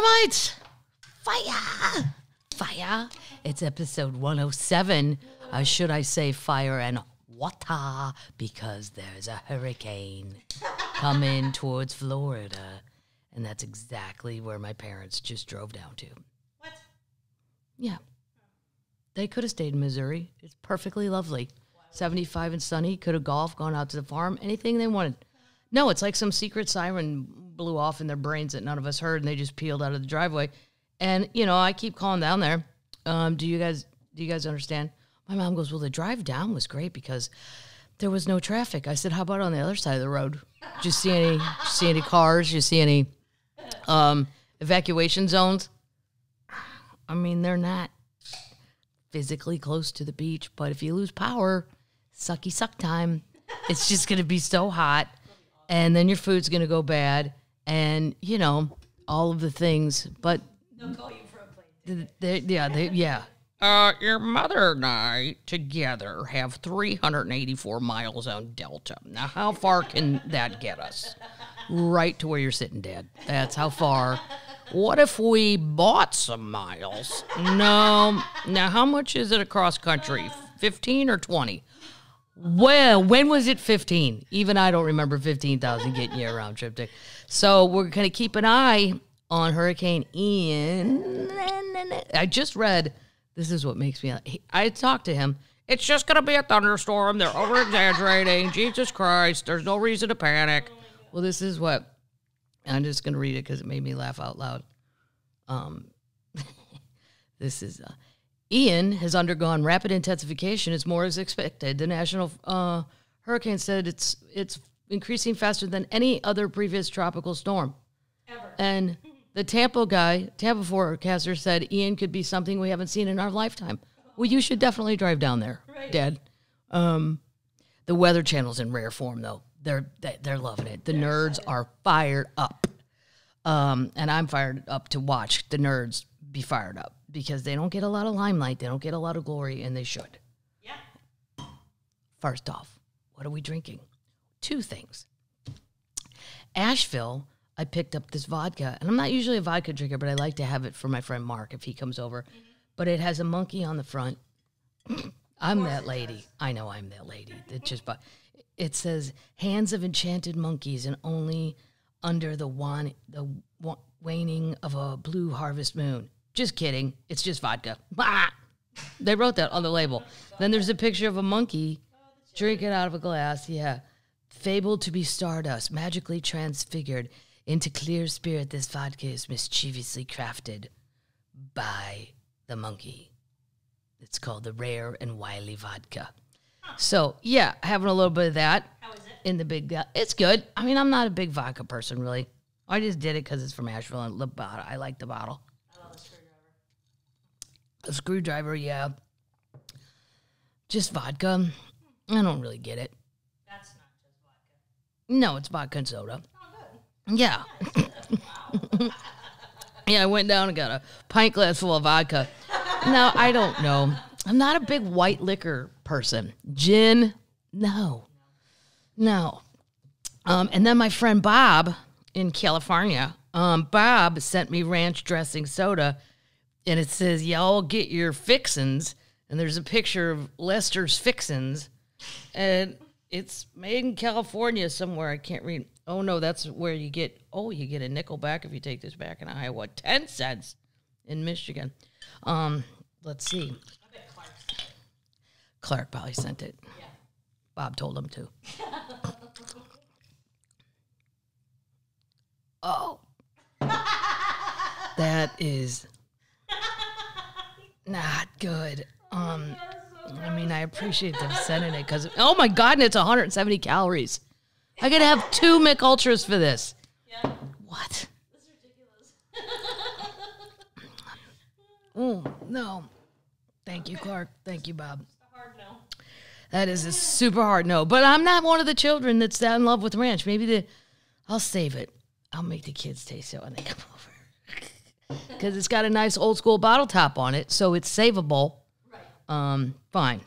Dynamite! Fire! Fire! It's episode 107. Should I say fire and water? Because there's a hurricane coming towards Florida. And that's exactly where my parents just drove down to. What? Yeah. They could have stayed in Missouri. It's perfectly lovely. 75 and sunny. Could have golfed, gone out to the farm, anything they wanted. No, it's like some secret siren blew off in their brains that none of us heard, and they just peeled out of the driveway. And, you know, I keep calling down there. Do you guys understand? My mom goes, well, the drive down was great because there was no traffic. I said, how about on the other side of the road? Did you see any cars? Did you see any evacuation zones? I mean, they're not physically close to the beach, but if you lose power, sucky suck time. It's just going to be so hot, and then your food's going to go bad, and, you know, all of the things. But they'll call you for a plane. Yeah. Your mother and I together have 384 miles on Delta. Now, how far can that get us? Right to where you're sitting, Dad. That's how far. What if we bought some miles? No. Now, how much is it across country? 15 or 20? Well, when was it 15? Even I don't remember 15,000 getting you a round trip ticket. So we're going to keep an eye on Hurricane Ian. I just read, this is what makes me, I talked to him. It's just going to be a thunderstorm. They're over-exaggerating. Jesus Christ. There's no reason to panic. Well, this is what, I'm just going to read it because it made me laugh out loud. This is, Ian has undergone rapid intensification. It's more as expected. The National Hurricane said it's increasing faster than any other previous tropical storm. Ever. And the Tampa forecaster said Ian could be something we haven't seen in our lifetime. Well, you should definitely drive down there, right, Dad. The Weather Channel's in rare form, though. They're loving it. The nerds are fired up. And I'm fired up to watch the nerds be fired up because they don't get a lot of limelight. They don't get a lot of glory, and they should. Yeah. First off, what are we drinking? Two things. Asheville, I picked up this vodka, and I'm not usually a vodka drinker, but I like to have it for my friend Mark if he comes over. Mm-hmm. But it has a monkey on the front. I'm that lady. I know I'm that lady. It says, hands of enchanted monkeys, and only under the waning of a blue harvest moon. Just kidding. It's just vodka. Bah! They wrote that on the label. Then there's a picture of a monkey drinking out of a glass. Yeah. Fabled to be stardust, magically transfigured into clear spirit, this vodka is mischievously crafted by the monkey. It's called the Rare and Wiley Vodka. So, yeah, having a little bit of that. How is it? In the big, it's good. I mean, I'm not a big vodka person, really. I just did it because it's from Asheville, and I like the bottle. I love a screwdriver. A screwdriver, yeah. Just vodka. I don't really get it. That's not just vodka. No, it's vodka and soda. Oh, good. Yeah. Wow. Yeah, I went down and got a pint glass full of vodka. No, I don't know. I'm not a big white liquor person. Gin, no. And then my friend Bob in California, Bob sent me ranch dressing soda, and it says, y'all get your Fixins, and there's a picture of Lester's Fixins, and it's made in California somewhere. I can't read. Oh, no, that's where you get a nickel back if you take this back in Iowa. 10 cents in Michigan. Let's see. I bet Clark probably sent it. Yeah. Bob told him to. Oh. That is not good. I mean, I appreciate them sending it because, oh my God, and it's 170 calories. I could have 2 Mick Ultras for this. Yeah. What? This is ridiculous. Oh, no. Thank you, Clark. Thank you, Bob. Just a hard no. That is a super hard no. But I'm not one of the children that's that in love with ranch. I'll save it. I'll make the kids taste it when they come over. Because it's got a nice old school bottle top on it, so it's savable. Right. Fine.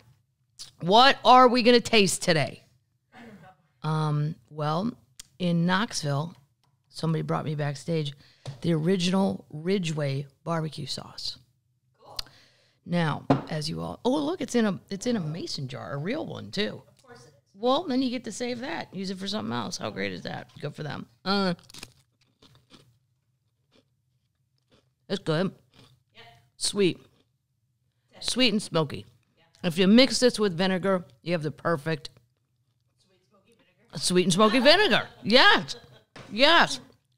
What are we going to taste today? I don't know. Well, in Knoxville, somebody brought me backstage. the original Ridgeway barbecue sauce. Cool. Now, as you all, oh look, it's in a mason jar, a real one too. Of course it is. Well, then you get to save that, use it for something else. How great is that? Good for them. It's good. Yep. Sweet and smoky. Yeah. If you mix this with vinegar, you have the perfect sweet and smoky vinegar. Yes.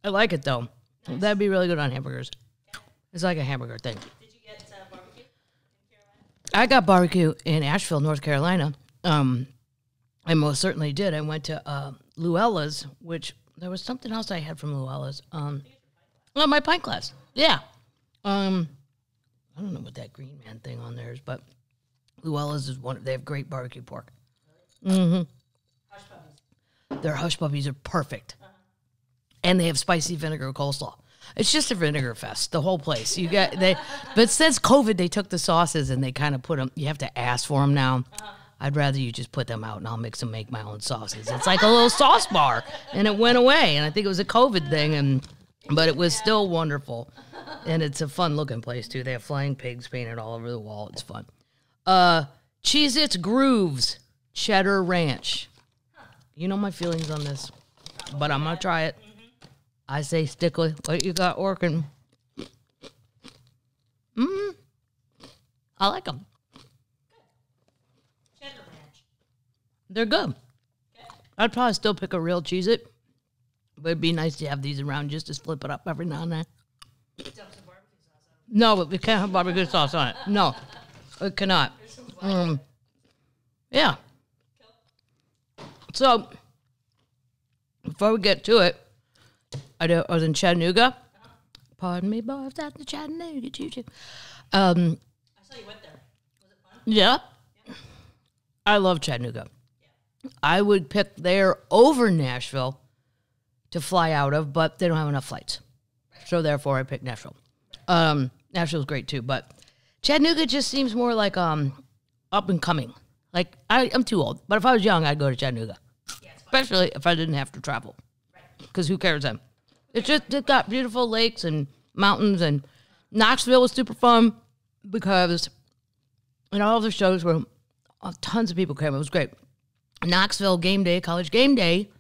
I like it though. Nice. That'd be really good on hamburgers. It's like a hamburger thing. Did you get barbecue in Carolina? I got barbecue in Asheville, North Carolina. I most certainly did. I went to Luella's, which there was something else I had from Luella's. My pint glass. Yeah. I don't know what that Green Man thing on there is, but Luella's is they have great barbecue pork. Mm-hmm. Hush puppies. Their hush puppies are perfect. And they have spicy vinegar coleslaw. It's just a vinegar fest, the whole place. But since COVID, they took the sauces and they kind of put them, you have to ask for them now. I'd rather you just put them out and I'll mix and make my own sauces. It's like a little sauce bar, and it went away. And I think it was a COVID thing, but it was still wonderful. And it's a fun-looking place, too. They have flying pigs painted all over the wall. It's fun. Cheez-Its Grooves Cheddar Ranch. You know my feelings on this, but I'm going to try it. I say stick with what you got working. I like them. Cheddar Ranch. They're good. Okay. I'd probably still pick a real Cheez-It, but it'd be nice to have these around just to flip it up every now and then. Dump some barbecue sauce on it. No, but we can't have barbecue sauce on it. No, it cannot. Yeah. Cool. So, before we get to it, I was in Chattanooga. Pardon me, boys, at the Chattanooga choo-choo. I saw you went there. Was it fun? Yeah. I love Chattanooga. Yeah. I would pick there over Nashville to fly out of, but they don't have enough flights. So therefore, I picked Nashville. Nashville's great too, but Chattanooga just seems more like up and coming. Like I'm too old, but if I was young, I'd go to Chattanooga, especially if I didn't have to travel. Because who cares then? It's got beautiful lakes and mountains, and Knoxville was super fun because all of the shows were tons of people came. It was great. Knoxville game day, college game day,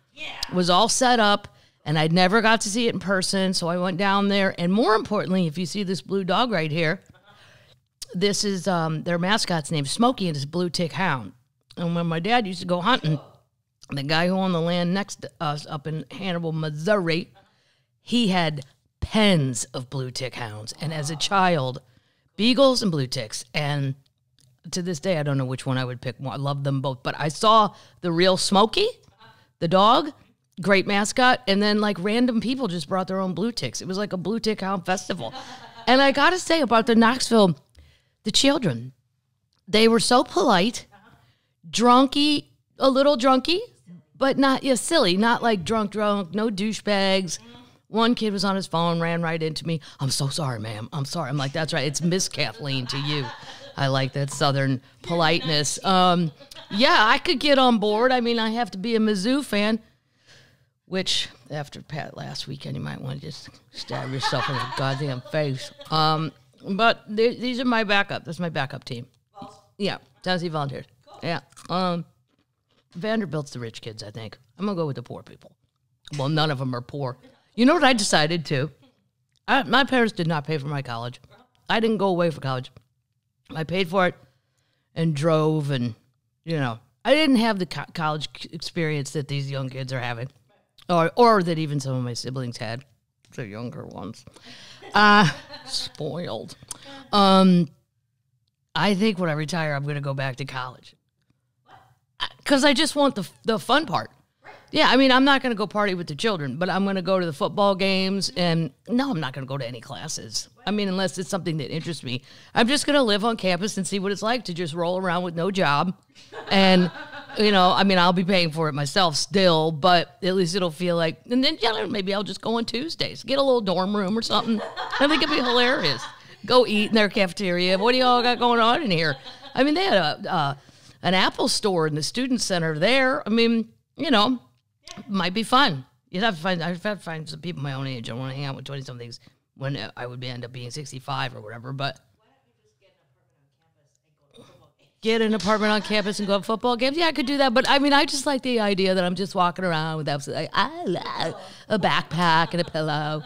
was all set up. And I'd never got to see it in person, so I went down there. And more importantly, if you see this blue dog right here, this is their mascot's name, Smokey, and it's a blue tick hound. And when my dad used to go hunting, the guy who owned the land next to us up in Hannibal, Missouri, he had pens of blue tick hounds. And as a child, beagles and blue ticks. And to this day, I don't know which one I would pick more. I love them both. But I saw the real Smokey, the dog. Great mascot, and then like random people just brought their own blue ticks. It was like a blue tick hound festival. And I gotta say about the Knoxville, the children, they were so polite, drunky, a little drunky, but not silly, not like drunk, no douchebags. One kid was on his phone, ran right into me. I'm so sorry, ma'am. I'm sorry. I'm like, that's right. It's Miss Kathleen to you. I like that Southern politeness. Yeah, I could get on board. I mean, I have to be a Mizzou fan. Which, after Pat last weekend, you might want to just stab yourself in the goddamn face. But these are my backup. That's my backup team. Yeah, Tennessee Volunteers. Cool. Yeah. Vanderbilt's the rich kids, I think. I'm going to go with the poor people. Well, none of them are poor. You know what I decided to? My parents did not pay for my college. I didn't go away for college. I paid for it and drove and, I didn't have the college experience that these young kids are having. Or that even some of my siblings had, the younger ones. Spoiled. I think when I retire, I'm going to go back to college. Because I just want the fun part. Yeah, I mean, I'm not going to go party with the children, but I'm going to go to the football games. And no, I'm not going to go to any classes. I mean, unless it's something that interests me. I'm just going to live on campus and see what it's like to just roll around with no job. And... I'll be paying for it myself still, but at least it'll feel like, and then maybe I'll just go on Tuesdays, get a little dorm room or something. I think it'd be hilarious. Go eat in their cafeteria. What do y'all got going on in here? I mean, they had an Apple store in the student center there. I mean, might be fun. You'd have to find. I'd have to find some people my own age. I want to hang out with 20-somethings when I would end up being 65 or whatever. But Why don't you just get an apartment on campus and go to football games? Yeah, I could do that. But I mean, I just like the idea that I'm just walking around with a backpack and a pillow.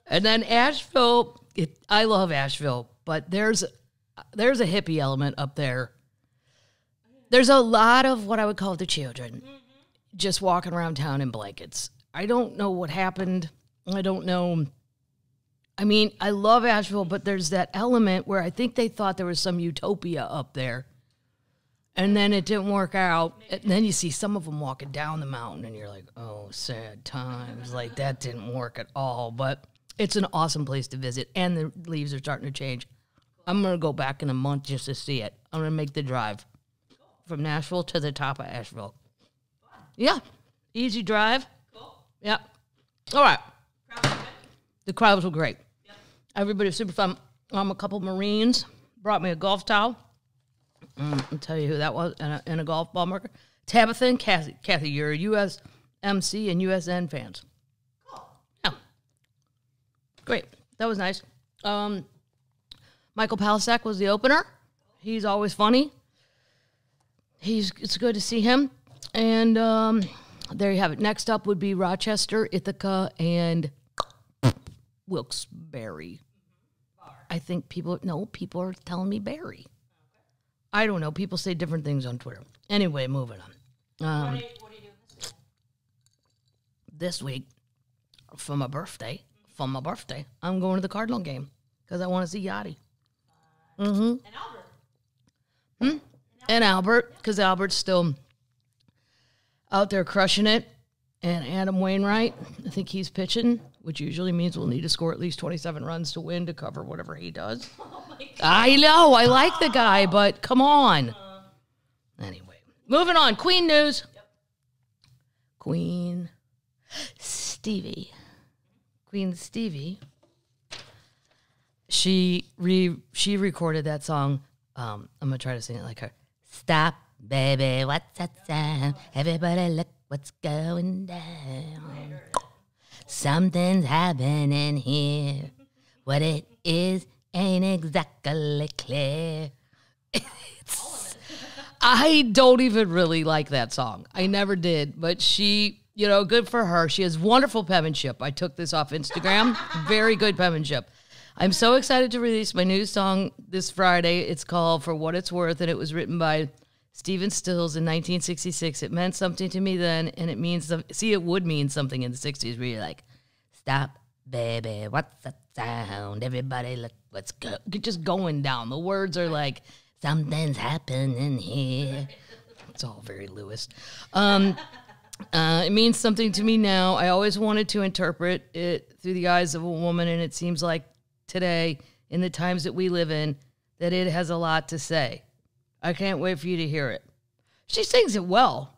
And then Asheville, I love Asheville, but there's a hippie element up there. There's a lot of what I would call the children just walking around town in blankets. I don't know what happened. I don't know. I mean, I love Asheville, but there's that element where I think they thought there was some utopia up there. And then it didn't work out. And then you see some of them walking down the mountain, and you're like, oh, sad times. Like, that didn't work at all. But it's an awesome place to visit, and the leaves are starting to change. I'm going to go back in a month just to see it. I'm going to make the drive from Nashville to the top of Asheville. Yeah. Easy drive. Cool. Yeah. All right. Crowd was good? The crowds were great. Yep. Everybody was super fun. A couple Marines brought me a golf towel. I'll tell you who that was, and a golf ball marker. Tabitha and Kathy. Kathy, you're USMC and USN fans. Cool. Yeah. Great. That was nice. Michael Palisak was the opener. He's always funny. It's good to see him. And there you have it. Next up would be Rochester, Ithaca, and Wilkes-Barre. I think people are telling me Barry. I don't know. People say different things on Twitter. Anyway, moving on. What are you doing This week, for my birthday, I'm going to the Cardinal game because I want to see Yachty. And Albert. And Albert, because Albert's still out there crushing it. And Adam Wainwright, I think he's pitching, which usually means we'll need to score at least 27 runs to win to cover whatever he does. Oh my God. I know, I like the guy, but come on. Anyway, moving on. Queen news. Yep. Queen Stevie. She recorded that song. I'm going to try to sing it like her. Stop, baby, what's that sound? Everybody look what's going down. Something's happening here. What it is ain't exactly clear. I don't even really like that song. I never did. But she, good for her. She has wonderful penmanship. I took this off Instagram. Very good penmanship. I'm so excited to release my new song this Friday. It's called For What It's Worth, and it was written by Stephen Stills in 1966. It meant something to me then, and it means, it would mean something in the 60s where you're like, stop, baby, what's that sound? Everybody look what's just going down. The words are like, something's happening here. It's all very Lewis. It means something to me now. I always wanted to interpret it through the eyes of a woman, and it seems like today, in the times that we live in, that it has a lot to say. I can't wait for you to hear it. She sings it well.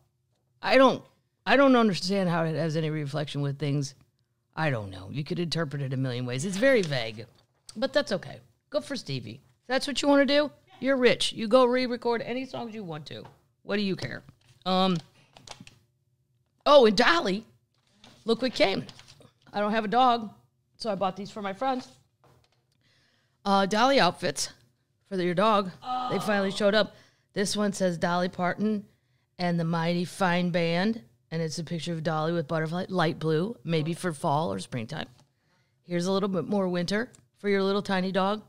I don't understand how it has any reflection with things. I don't know. You could interpret it a million ways. It's very vague, but that's okay. Good for Stevie. If that's what you want to do, you're rich. You go re-record any songs you want to. What do you care? Oh, and Dolly, look what came. I don't have a dog, so I bought these for my friends. Dolly outfits for your dog. Oh. They finally showed up. This one says Dolly Parton and the Mighty Fine Band, and it's a picture of Dolly with butterfly, light blue, maybe for fall or springtime. Here's a little bit more winter for your little tiny dog.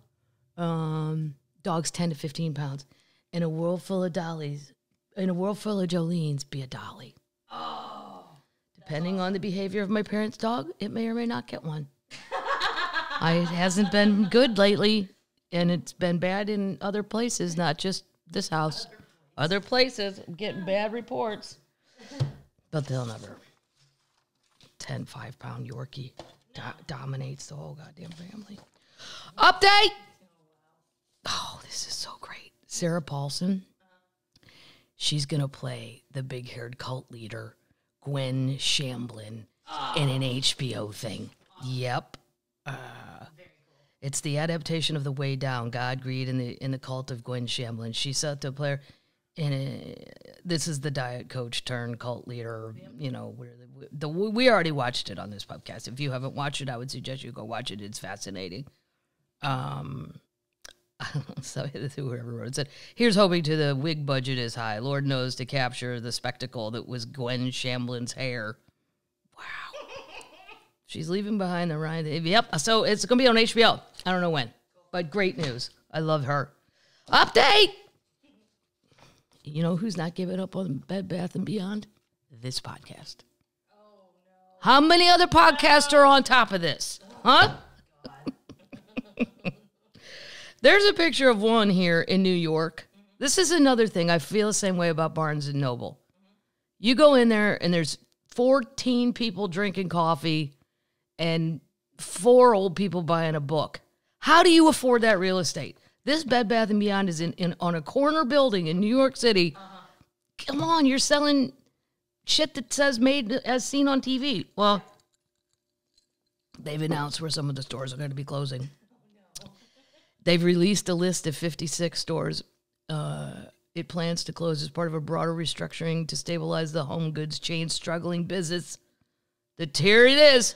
Dogs 10 to 15 pounds. In a world full of Dollies, in a world full of Jolenes, be a Dolly. Oh. Depending on the behavior of my parents' dog, it may or may not get one. It hasn't been good lately, and it's been bad in other places, not just this house. Other places, I'm getting bad reports. But they'll never. 10 5-pound Yorkie dominates the whole goddamn family. Update! Oh, this is so great. Sarah Paulson, she's going to play the big-haired cult leader, Gwen Shamblin, in an HBO thing. Yep. It's the adaptation of The Way Down, God, Greed, and the Cult of Gwen Shamblin. She's set to play And this is the diet coach turned cult leader. You know, we already watched it on this podcast. If you haven't watched it, I would suggest you go watch it. It's fascinating. So whoever wrote it said, "Here's hoping to the wig budget is high. Lord knows to capture the spectacle that was Gwen Shamblin's hair." Wow. She's leaving behind the ride. Yep. So it's going to be on HBO. I don't know when, but great news. I love her. Update. You know who's not giving up on Bed Bath & Beyond? This podcast. Oh, no. How many other podcasts are on top of this? Huh? There's a picture of one here in New York. This is another thing. I feel the same way about Barnes & Noble. You go in there, and there's 14 people drinking coffee and 4 old people buying a book. How do you afford that real estate? This Bed Bath & Beyond is on a corner building in New York City. Come on, you're selling shit that says made as seen on TV. Well, they've announced where some of the stores are going to be closing. They've released a list of 56 stores. It plans to close as part of a broader restructuring to stabilize the home goods chain's struggling business. Here it is.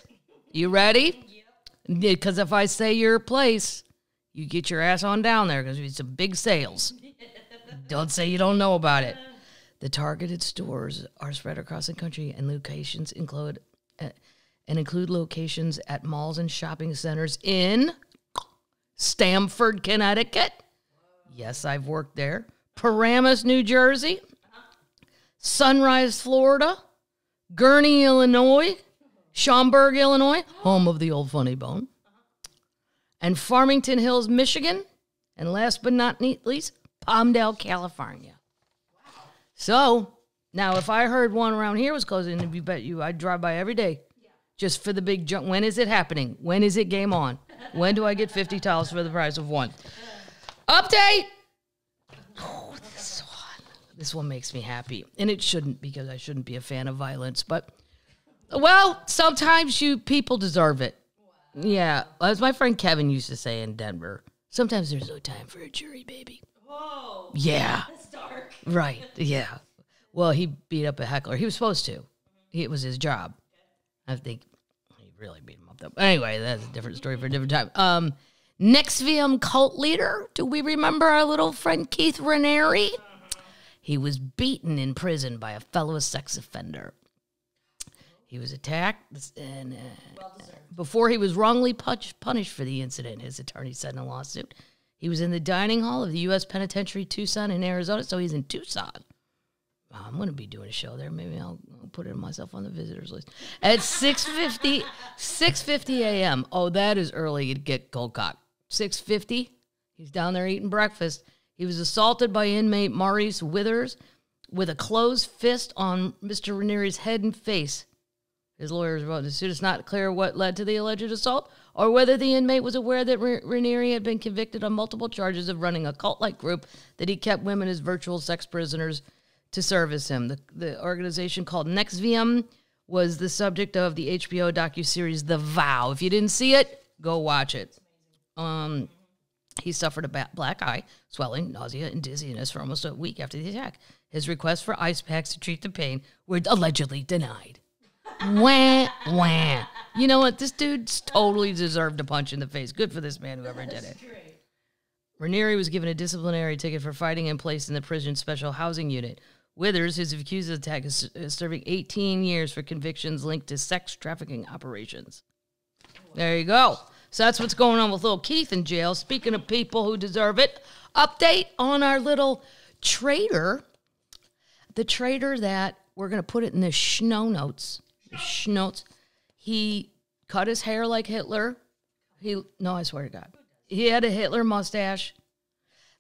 You ready? Yep. Because if I say your place, you get your ass on down there because it's some big sales. Don't say you don't know about it. The targeted stores are spread across the country, and locations include locations at malls and shopping centers in Stamford, Connecticut. Yes, I've worked there. Paramus, New Jersey. Sunrise, Florida. Gurnee, Illinois. Schaumburg, Illinois, home of the old funny bone. And Farmington Hills, Michigan. And last but not least, Palmdale, California. Wow. So, now if I heard one around here was closing, you bet you I'd drive by every day. Yeah. Just for the big jump. When is it happening? When is it game on? When do I get 50 towels for the price of one? Update! Oh, this one makes me happy. And it shouldn't, because I shouldn't be a fan of violence. But, well, sometimes you people deserve it. Yeah, as my friend Kevin used to say in Denver, sometimes there's no time for a jury, baby. Whoa. Yeah. That's dark. Right, yeah. Well, he beat up a heckler. He was supposed to. It was his job. I think he really beat him up, though. Anyway, that's a different story for a different time. NXIVM cult leader. Do we remember our little friend Keith Raniere? He was beaten in prison by a fellow sex offender. He was attacked, and before he was wrongly punished for the incident, his attorney said in a lawsuit. He was in the dining hall of the U.S. Penitentiary Tucson in Arizona, so he's in Tucson. I'm going to be doing a show there. Maybe I'll put it myself on the visitors list. At 6:50 a.m. Oh, that is early. You'd get cold cock. 6:50, he's down there eating breakfast. He was assaulted by inmate Maurice Withers with a closed fist on Mr. Raniere's head and face. His lawyers wrote, the suit is not clear what led to the alleged assault or whether the inmate was aware that Raniere had been convicted on multiple charges of running a cult-like group that he kept women as virtual sex prisoners to service him. The organization called NXIVM was the subject of the HBO docuseries The Vow. If you didn't see it, go watch it. He suffered a black eye, swelling, nausea, and dizziness for almost a week after the attack. His requests for ice packs to treat the pain were allegedly denied. Wah, wah. You know what? This dude's totally deserved a punch in the face. Good for this man, whoever did it. Raniere was given a disciplinary ticket for fighting and placed in the prison special housing unit. Withers, who's accused of the attack, is serving 18 years for convictions linked to sex trafficking operations. There you go. So that's what's going on with little Keith in jail. Speaking of people who deserve it, update on our little traitor. The traitor that we're going to put it in the schno notes. He cut his hair like Hitler. No, I swear to God. He had a Hitler mustache.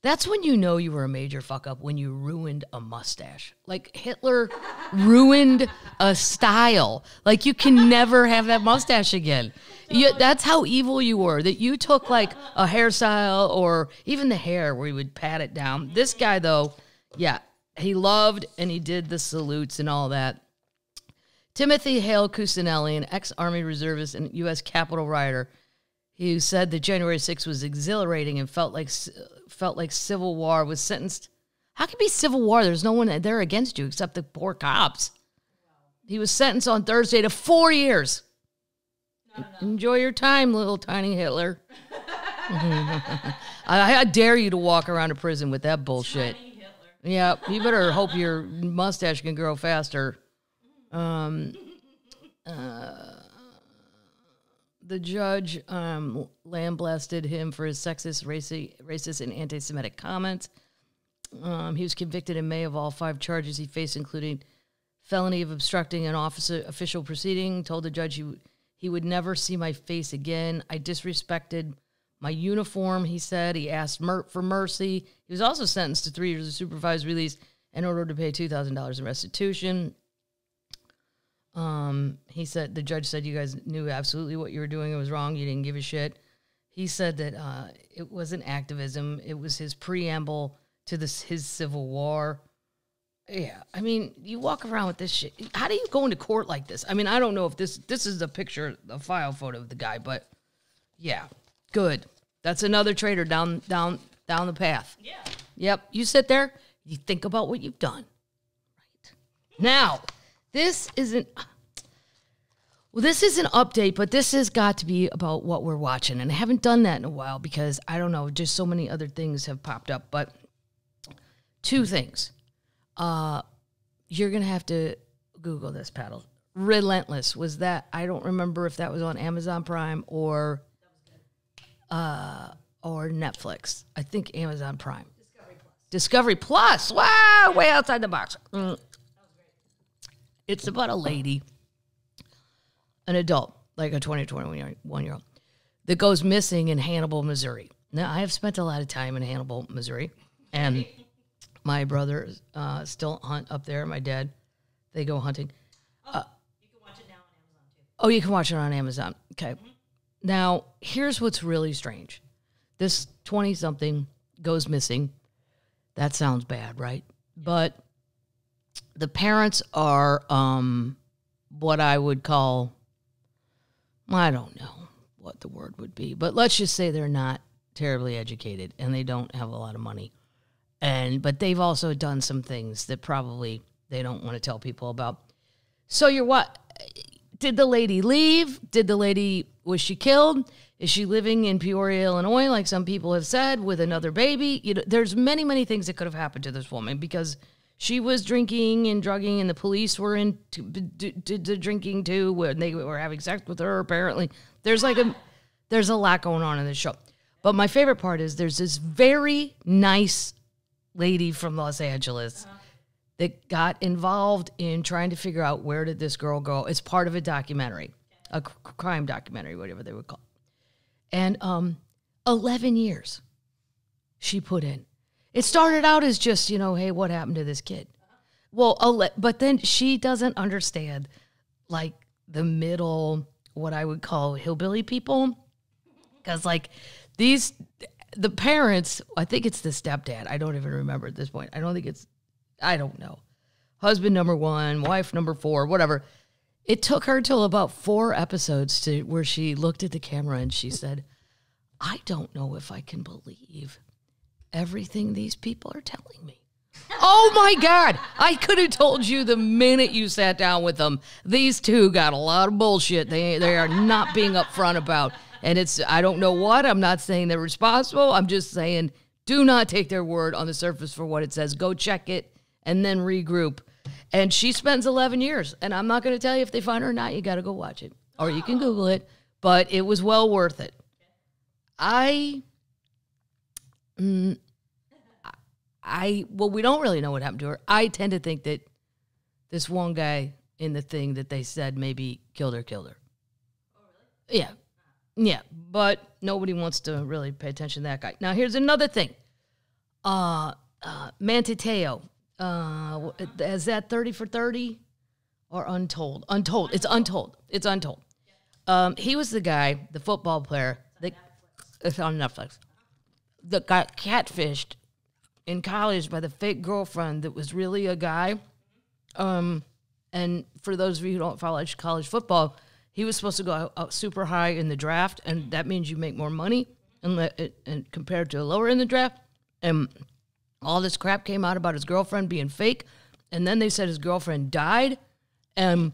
That's when you know you were a major fuck up, when you ruined a mustache. Like, Hitler ruined a style. Like, you can never have that mustache again. That's how evil you were, that you took, like, a hairstyle or even the hair where you would pat it down. This guy, though, yeah, he loved and he did the salutes and all that. Timothy Hale Cusinelli, an ex-Army reservist and U.S. Capitol rider, he said that January 6th was exhilarating and felt like Civil War, was sentenced. How can it be civil war? There's no one there against you except the poor cops. He was sentenced on Thursday to 4 years. Enjoy your time, little tiny Hitler. I dare you to walk around a prison with that bullshit. Yeah, you better hope your mustache can grow faster. The judge lambasted him for his sexist, racist, and anti-Semitic comments. He was convicted in May of all 5 charges he faced, including felony of obstructing an official proceeding. Told the judge he would never see my face again. I disrespected my uniform, he said. He asked for mercy. He was also sentenced to 3 years of supervised release and ordered to pay $2,000 in restitution. He said, the judge said, you guys knew absolutely what you were doing. It was wrong. You didn't give a shit. He said that it wasn't activism. It was his preamble to his civil war. Yeah, I mean, you walk around with this shit. How do you go into court like this? I mean, I don't know if this is a picture, a file photo of the guy, but yeah, good. That's another traitor down the path. Yeah. Yep, you sit there, you think about what you've done. Right. Now, this isn't an update, but this has got to be about what we're watching. And I haven't done that in a while because, I don't know, just so many other things have popped up. But 2 things. You're going to have to Google this, Paddle. Relentless. Was that, I don't remember if that was on Amazon Prime or Netflix. I think Amazon Prime. Discovery Plus. Wow, way outside the box. It's about a lady, an adult, like a 21-year-old, that goes missing in Hannibal, Missouri. Now, I have spent a lot of time in Hannibal, Missouri, and my brother still hunt up there. My dad, they go hunting. You can watch it now on Amazon, too. Oh, you can watch it on Amazon. Okay. Mm-hmm. Now, here's what's really strange. This 20-something goes missing. That sounds bad, right? But the parents are what I would call, I don't know what the word would be, but let's just say they're not terribly educated and they don't have a lot of money. But they've also done some things that probably they don't want to tell people about. So did the lady leave? Was she killed? Is she living in Peoria, Illinois, like some people have said, with another baby? You know, there's many, many things that could have happened to this woman because she was drinking and drugging, and the police were into the drinking too, when they were having sex with her, apparently. There's a lot going on in this show. But my favorite part is there's this very nice lady from Los Angeles that got involved in trying to figure out where did this girl go. It's part of a documentary, a crime documentary, whatever they would call it. And 11 years she put in. It started out as just, hey, what happened to this kid? Well, but then she doesn't understand, like, the middle, what I would call hillbilly people. Because, like, the parents, I think it's the stepdad. I don't even remember at this point. I don't know. Husband number 1, wife number 4, whatever. It took her till about 4 episodes to where she looked at the camera and she said, I don't know if I can believe everything these people are telling me. Oh my God. I could have told you the minute you sat down with them. These 2 got a lot of bullshit they are not being upfront about. And I don't know what. I'm not saying they're responsible. I'm just saying do not take their word on the surface for what it says. Go check it and then regroup. And she spends 11 years. And I'm not going to tell you if they find her or not. You got to go watch it. Or you can Google it. But it was well worth it. Well, we don't really know what happened to her. I tend to think that this one guy in the thing that they said maybe killed her. Oh, really? Yeah. Yeah, but nobody wants to really pay attention to that guy. Now, here's another thing. Mantateo. Is that 30 for 30 or Untold? Untold. It's Untold. It's Untold. He was the guy, the football player. It's on Netflix. That got catfished in college by the fake girlfriend that was really a guy. And for those of you who don't follow college football, he was supposed to go out super high in the draft, and that means you make more money and compared to lower in the draft. And all this crap came out about his girlfriend being fake, and then they said his girlfriend died, and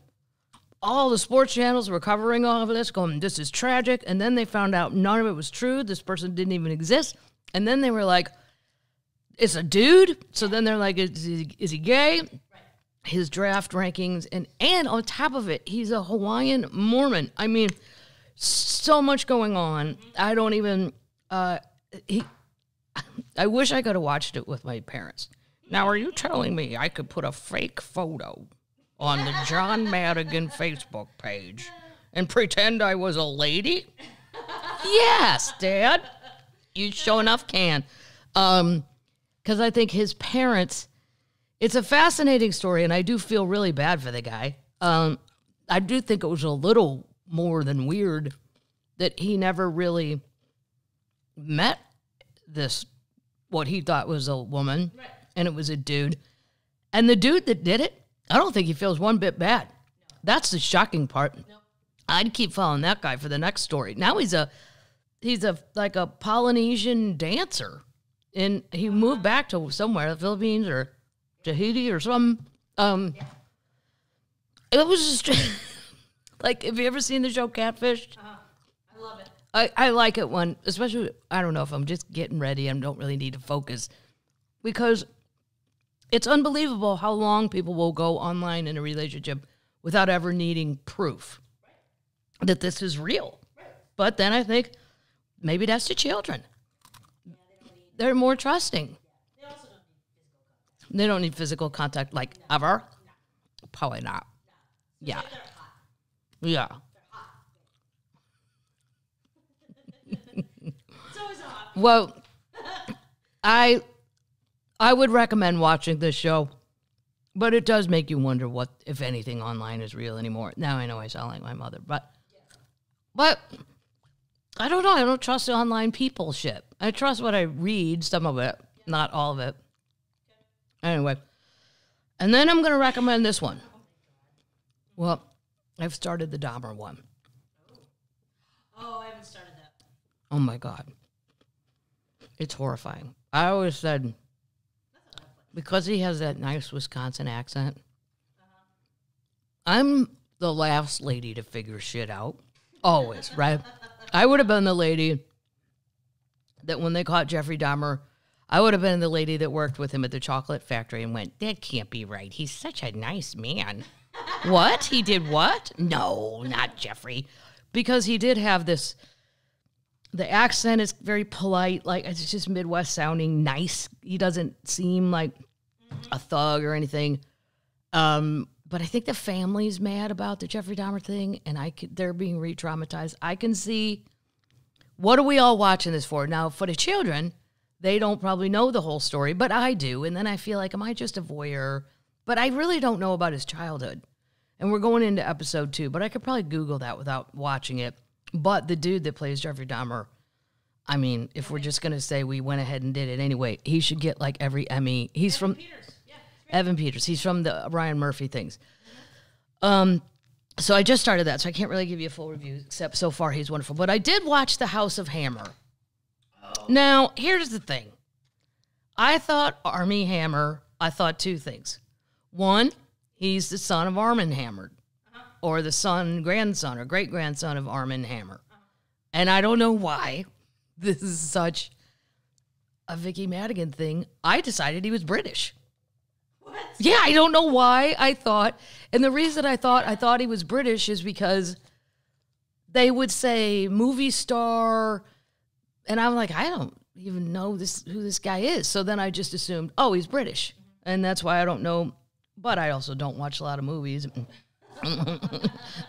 all the sports channels were covering all of this, going, this is tragic, and then they found out none of it was true. This person didn't even exist, and then they were like, it's a dude, so then they're like, is he gay? Right. His draft rankings, and on top of it, he's a Hawaiian Mormon. I mean, so much going on. I don't even, I wish I could have watched it with my parents. Now, are you telling me I could put a fake photo on the John Madigan Facebook page and pretend I was a lady? Yes, Dad. You sure enough can. Because I think his parents, it's a fascinating story, and I do feel really bad for the guy. I do think it was a little more than weird that he never really met this, what he thought was a woman, right, and it was a dude. And the dude that did it, I don't think he feels one bit bad. No. That's the shocking part. No. I'd keep following that guy for the next story. Now he's like a Polynesian dancer. And he moved back to somewhere, the Philippines or Tahiti or something. It was just like, have you ever seen the show Catfished? I love it. I like it when, especially, I don't know if I'm just getting ready and don't really need to focus, because it's unbelievable how long people will go online in a relationship without ever needing proof that this is real. Right. But then I think maybe that's the children. They're more trusting. They don't need physical contact, like ever? No. Probably not. No. Yeah. Yeah. It's always hot. Well, I would recommend watching this show, but it does make you wonder what, if anything, online is real anymore. Now I know I sound like my mother, but I don't know. I don't trust the online people shit. I trust what I read, some of it, not all of it. Anyway, and then I'm going to recommend this one. Well, I've started the Dahmer one. Oh, I haven't started that. Oh, my God. It's horrifying. I always said, because he has that nice Wisconsin accent, I'm the last lady to figure shit out. Always, right? I would have been the lady that when they caught Jeffrey Dahmer, I would have been the lady that worked with him at the chocolate factory and went, that can't be right. He's such a nice man. What? He did what? No, not Jeffrey. Because he did have this, the accent is very polite, like it's just Midwest sounding nice. He doesn't seem like a thug or anything. But I think the family's mad about the Jeffrey Dahmer thing, and they're being re-traumatized. I can see, what are we all watching this for? Now, for the children, they don't probably know the whole story, but I do. And then I feel like, am I just a voyeur? But I really don't know about his childhood. And we're going into episode 2, but I could probably Google that without watching it. But the dude that plays Jeffrey Dahmer, I mean, if we're just going to say we went ahead and did it anyway, he should get like every Emmy. He's from Evan Peters. He's from the Ryan Murphy things. So I just started that, so I can't really give you a full review, except so far he's wonderful. But I did watch The House of Hammer. Oh. Now, here's the thing. I thought Armie Hammer, I thought 2 things. One, he's the son of Armand Hammer, or the grandson, or great-grandson of Armand Hammer. And I don't know why this is such a Vicky Madigan thing. I decided he was British. What? Yeah, I don't know why I thought. And the reason I thought he was British is because they would say movie star, and I'm like, I don't even know who this guy is. So then I just assumed, oh, he's British. And that's why I don't know. But I also don't watch a lot of movies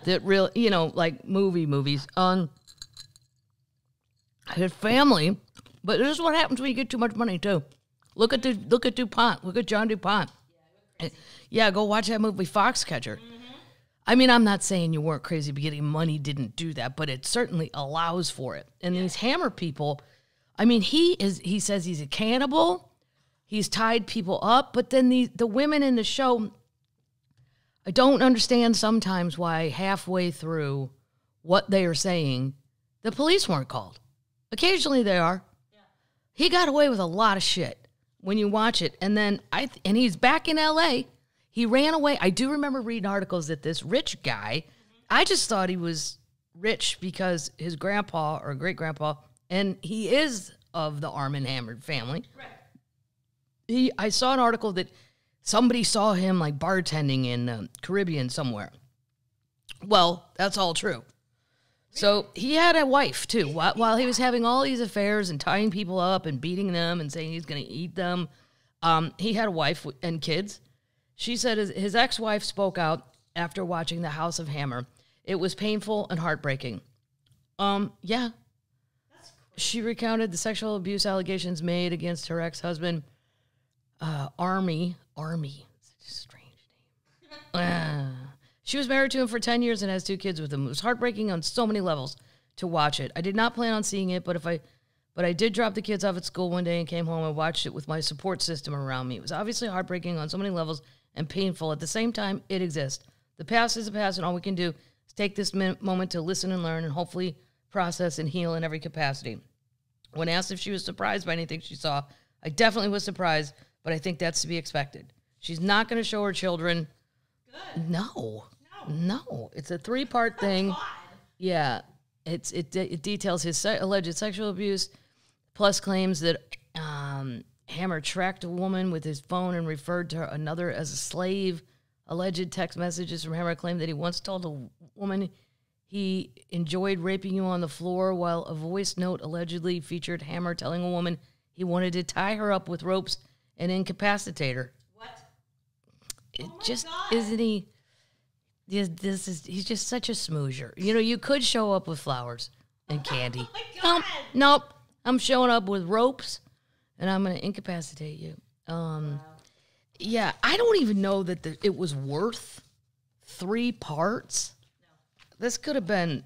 that really, like movies. His family, but this is what happens when you get too much money too. Look at DuPont. Look at John DuPont. Yeah, go watch that movie Foxcatcher. Mm-hmm. I mean, I'm not saying you weren't crazy, but getting money didn't do that, but it certainly allows for it. And these Hammer people, I mean, he says he's a cannibal. He's tied people up, but then the women in the show, I don't understand sometimes why halfway through what they are saying, the police weren't called. Occasionally they are. Yeah. He got away with a lot of shit. when you watch it. And then and he's back in L.A. He ran away. I do remember reading articles that this rich guy, I just thought he was rich because his grandpa or great-grandpa, and he is of the Arm& Hammer family. Right. I saw an article that somebody saw him like bartending in the Caribbean somewhere. Well, that's all true. So he had a wife, too. While he was having all these affairs and tying people up and beating them and saying he's going to eat them, he had a wife and kids. She said his ex-wife spoke out after watching The House of Hammer. It was painful and heartbreaking. Yeah. She recounted the sexual abuse allegations made against her ex-husband, Army. Such a strange name. She was married to him for 10 years and has 2 kids with him. It was heartbreaking on so many levels to watch it. I did not plan on seeing it, but I did drop the kids off at school one day and came home and watched it with my support system around me. It was obviously heartbreaking on so many levels and painful. At the same time, it exists. The past is the past, and all we can do is take this moment to listen and learn and hopefully process and heal in every capacity. When asked if she was surprised by anything she saw, I definitely was surprised, but I think that's to be expected. She's not going to show her children. Good. No. It's a 3-part thing. God. Yeah. It details his alleged sexual abuse, plus claims that Hammer tracked a woman with his phone and referred to another as a slave. Alleged text messages from Hammer claimed that he once told a woman he enjoyed raping you on the floor, while a voice note allegedly featured Hammer telling a woman he wanted to tie her up with ropes and incapacitate her. What? Isn't he? He's just such a smoozer. You know, you could show up with flowers and candy. Oh my God. Nope. I'm showing up with ropes, and I'm going to incapacitate you. Wow. Yeah, I don't even know that it was worth 3 parts. No. This could have been.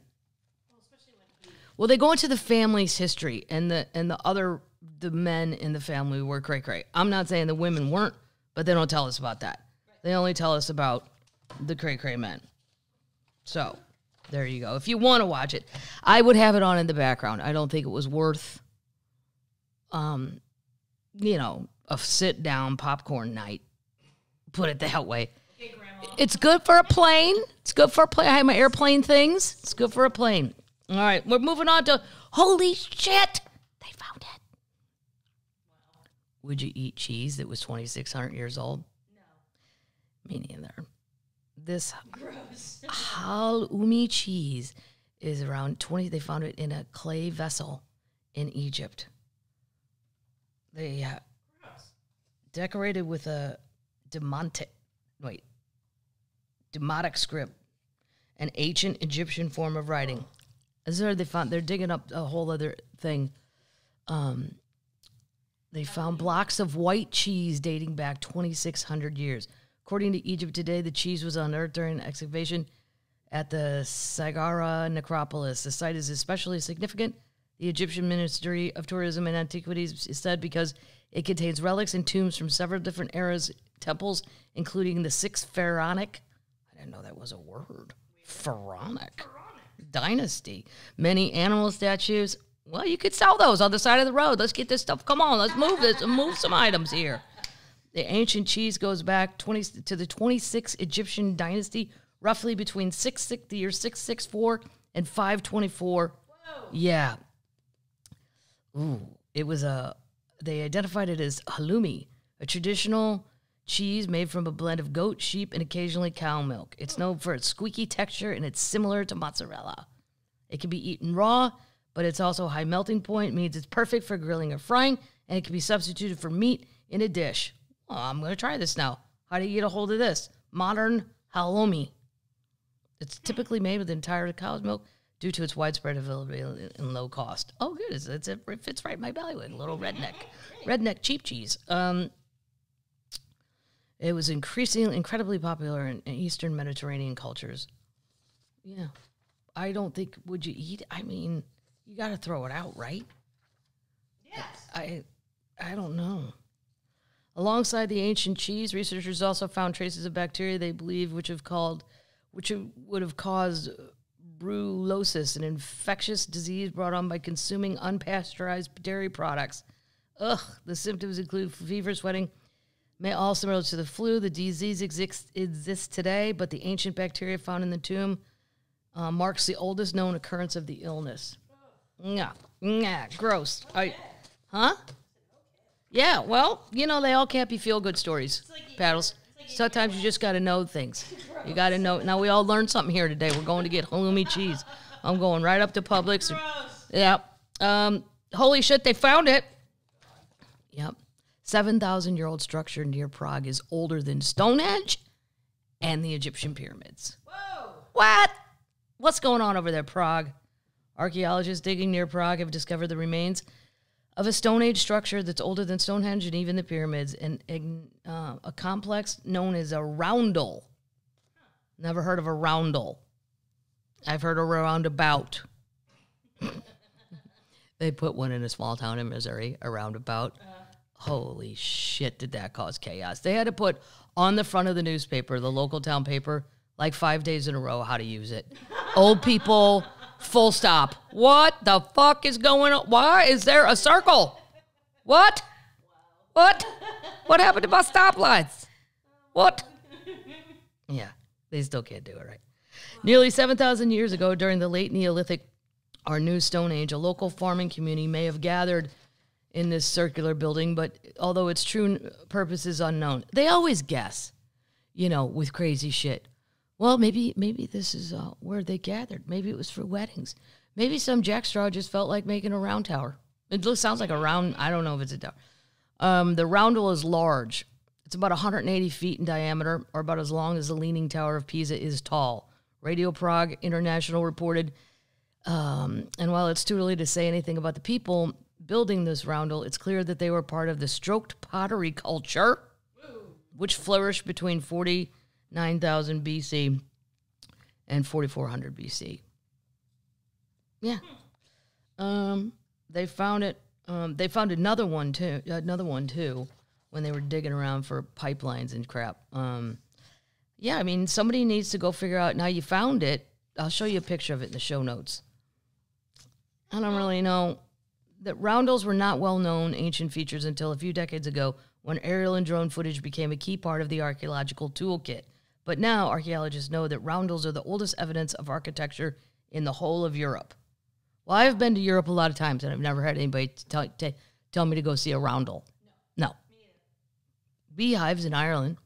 Well, they go into the family's history, and the men in the family were cray-cray. I'm not saying the women weren't, but they don't tell us about that. Right. They only tell us about the cray-cray men. So, there you go. If you want to watch it, I would have it on in the background. I don't think it was worth, a sit-down popcorn night. Put it that way. Okay, Grandma. It's good for a plane. I have my airplane things. It's good for a plane. All right, we're moving on to holy shit. They found it. Wow. Would you eat cheese that was 2,600 years old? No. Me neither. This halloumi cheese is around 20. They found it in a clay vessel in Egypt. They decorated with a Demotic script, an ancient Egyptian form of writing. As they found, they're digging up a whole other thing. They found blocks of white cheese dating back 2,600 years. According to Egypt Today, the cheese was unearthed during an excavation at the Saqqara necropolis. The site is especially significant. The Egyptian Ministry of Tourism and Antiquities said because it contains relics and tombs from several different eras, temples, including the 6th Pharaonic. I didn't know that was a word. Pharaonic dynasty. Many animal statues. Well, you could sell those on the side of the road. Let's get this stuff. Come on, let's move this and move some items here. The ancient cheese goes back to the 26th Egyptian dynasty, roughly between the year 664 and 524. Whoa. Yeah. Ooh, it was they identified it as halloumi, a traditional cheese made from a blend of goat, sheep, and occasionally cow milk. It's known for its squeaky texture, and it's similar to mozzarella. It can be eaten raw, but it's also a high melting point, means it's perfect for grilling or frying, and it can be substituted for meat in a dish. Oh, I'm going to try this now. How do you get a hold of this? Modern halloumi. It's typically made with entire cow's milk due to its widespread availability and low cost. Oh, good. It fits right in my bailiwick. A little redneck cheap cheese. It was incredibly popular in Eastern Mediterranean cultures. Yeah. I don't think, would you eat? I mean, you got to throw it out, right? Yes. I don't know. Alongside the ancient cheese, researchers also found traces of bacteria they believe which would have caused brucellosis, an infectious disease brought on by consuming unpasteurized dairy products. The symptoms include fever, sweating, may all similar to the flu. The disease exists today, but the ancient bacteria found in the tomb marks the oldest known occurrence of the illness. Gross. Huh? Yeah, well, they all can't be feel-good stories, Paddles. Sometimes you just got to know things. You got to know. Now, we all learned something here today. We're going to get halloumi cheese. I'm going right up to Publix. Yeah. Holy shit, they found it. Yep. 7,000-year-old structure near Prague is older than Stonehenge and the Egyptian pyramids. Whoa! What? What's going on over there, Prague? Archaeologists digging near Prague have discovered the remains of a Stone Age structure that's older than Stonehenge and even the pyramids, and a complex known as a roundel. Never heard of a roundel. I've heard of a roundabout. They put one in a small town in Missouri, a roundabout. Holy shit, did that cause chaos. They had to put on the front of the newspaper, the local town paper, like 5 days in a row, how to use it. Old people, full stop. What the fuck is going on? Why is there a circle? What? What? What happened to my stoplights? What? Yeah, they still can't do it right. Nearly 7,000 years ago, during the late Neolithic or New Stone Age, a local farming community may have gathered in this circular building, but although its true purpose is unknown. They always guess, with crazy shit. Well, maybe this is where they gathered. Maybe it was for weddings. Maybe some jackstraw just felt like making a round tower. It sounds like a round, I don't know if it's a tower. The roundel is large. It's about 180 feet in diameter, or about as long as the Leaning Tower of Pisa is tall. Radio Prague International reported, and while it's too early to say anything about the people building this roundel, it's clear that they were part of the stroked pottery culture, which flourished between 49,000 BC and 4,400 BC. Yeah. They found it. They found another one too, when they were digging around for pipelines and crap. Yeah, I mean, somebody needs to go figure out. Now you found it. I'll show you a picture of it in the show notes. I don't really know. That roundels were not well-known ancient features until a few decades ago, when aerial and drone footage became a key part of the archaeological toolkit. But now archaeologists know that roundels are the oldest evidence of architecture in the whole of Europe. Well, I've been to Europe a lot of times, and I've never had anybody tell me to go see a roundel. No. Beehives in Ireland,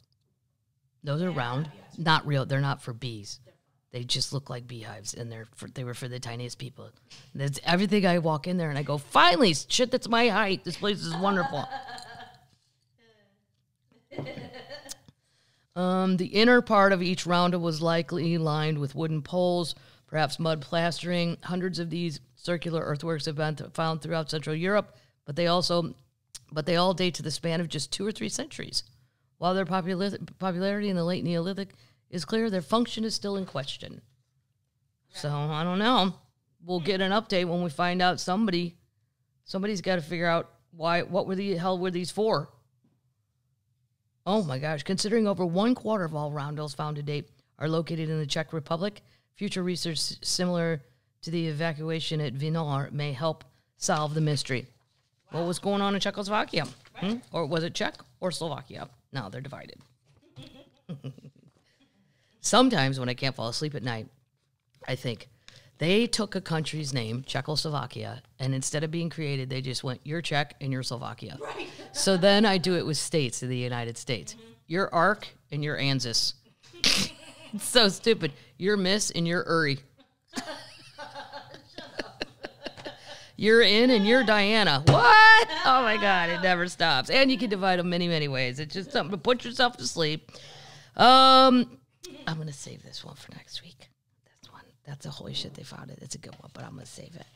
those are round. Not real. They're not for bees. They just look like beehives, and they were for the tiniest people. That's everything. I walk in there, and I go, finally, shit, that's my height. This place is wonderful. The inner part of each roundel was likely lined with wooden poles, perhaps mud plastering. Hundreds of these circular earthworks have been found throughout Central Europe, but they all date to the span of just 2 or 3 centuries. While their popularity in the late Neolithic is clear, their function is still in question. So, I don't know. We'll get an update when we find out somebody's got to figure out what were the hell were these for? Oh my gosh, considering over 1/4 of all roundels found to date are located in the Czech Republic, future research similar to the evacuation at Vinar may help solve the mystery. What was going on in Czechoslovakia? Or was it Czech or Slovakia? No, they're divided. Sometimes when I can't fall asleep at night, I think they took a country's name, Czechoslovakia, and instead of being created, they just went, you're Czech and you're Slovakia. Right. So then I do it with states of the United States. You're Ark and you're Anzus. It's so stupid. You're Miss and you're Uri. You're In and you're Diana. What? Oh my God, it never stops. And you can divide them many, many ways. It's just something to put yourself to sleep. I'm going to save this one for next week. This one. That's a holy shit, they found it. It's a good one, but I'm going to save it.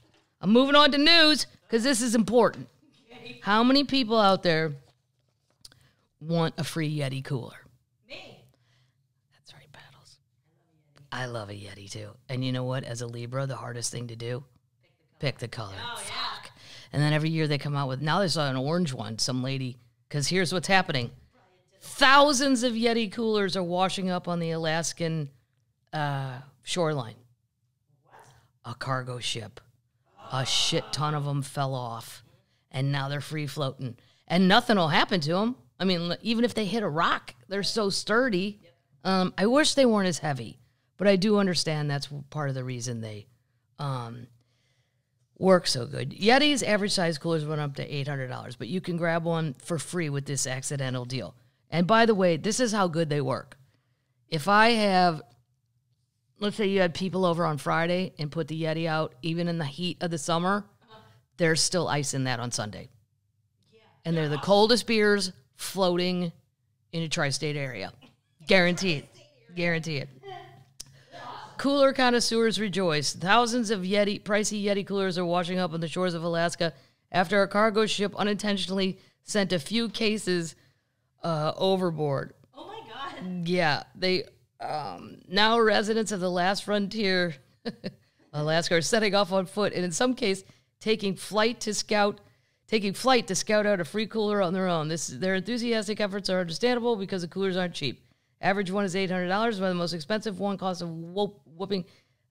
I'm moving on to news because this is important. Okay. How many people out there want a free Yeti cooler? Me. That's right, Battles. I love a Yeti too. And you know what? As a Libra, the hardest thing to do? Pick the color. Oh, fuck. Yeah. And then every year they come out with, now they saw an orange one, some lady, because here's what's happening. Thousands of Yeti coolers are washing up on the Alaskan shoreline. What? A cargo ship. A shit ton of them fell off. and now they're free floating. And nothing will happen to them. I mean, even if they hit a rock, they're so sturdy. I wish they weren't as heavy, but I do understand that's part of the reason they work so good. Yeti's average size coolers went up to $800, but you can grab one for free with this accidental deal. And by the way, this is how good they work. If I have, let's say you had people over on Friday and put the Yeti out, even in the heat of the summer, there's still ice in that on Sunday. Yeah. And they're the coldest beers floating in a tri-state area. Guarantee it. Guarantee it. Cooler connoisseurs rejoice. Thousands of pricey Yeti coolers are washing up on the shores of Alaska after a cargo ship unintentionally sent a few cases overboard. Oh my God. Yeah, they now residents of the last frontier, Alaska, are setting off on foot, and in some case, taking flight to scout out a free cooler on their own. Their enthusiastic efforts are understandable because the coolers aren't cheap. Average one is $800, while the most expensive one costs a whooping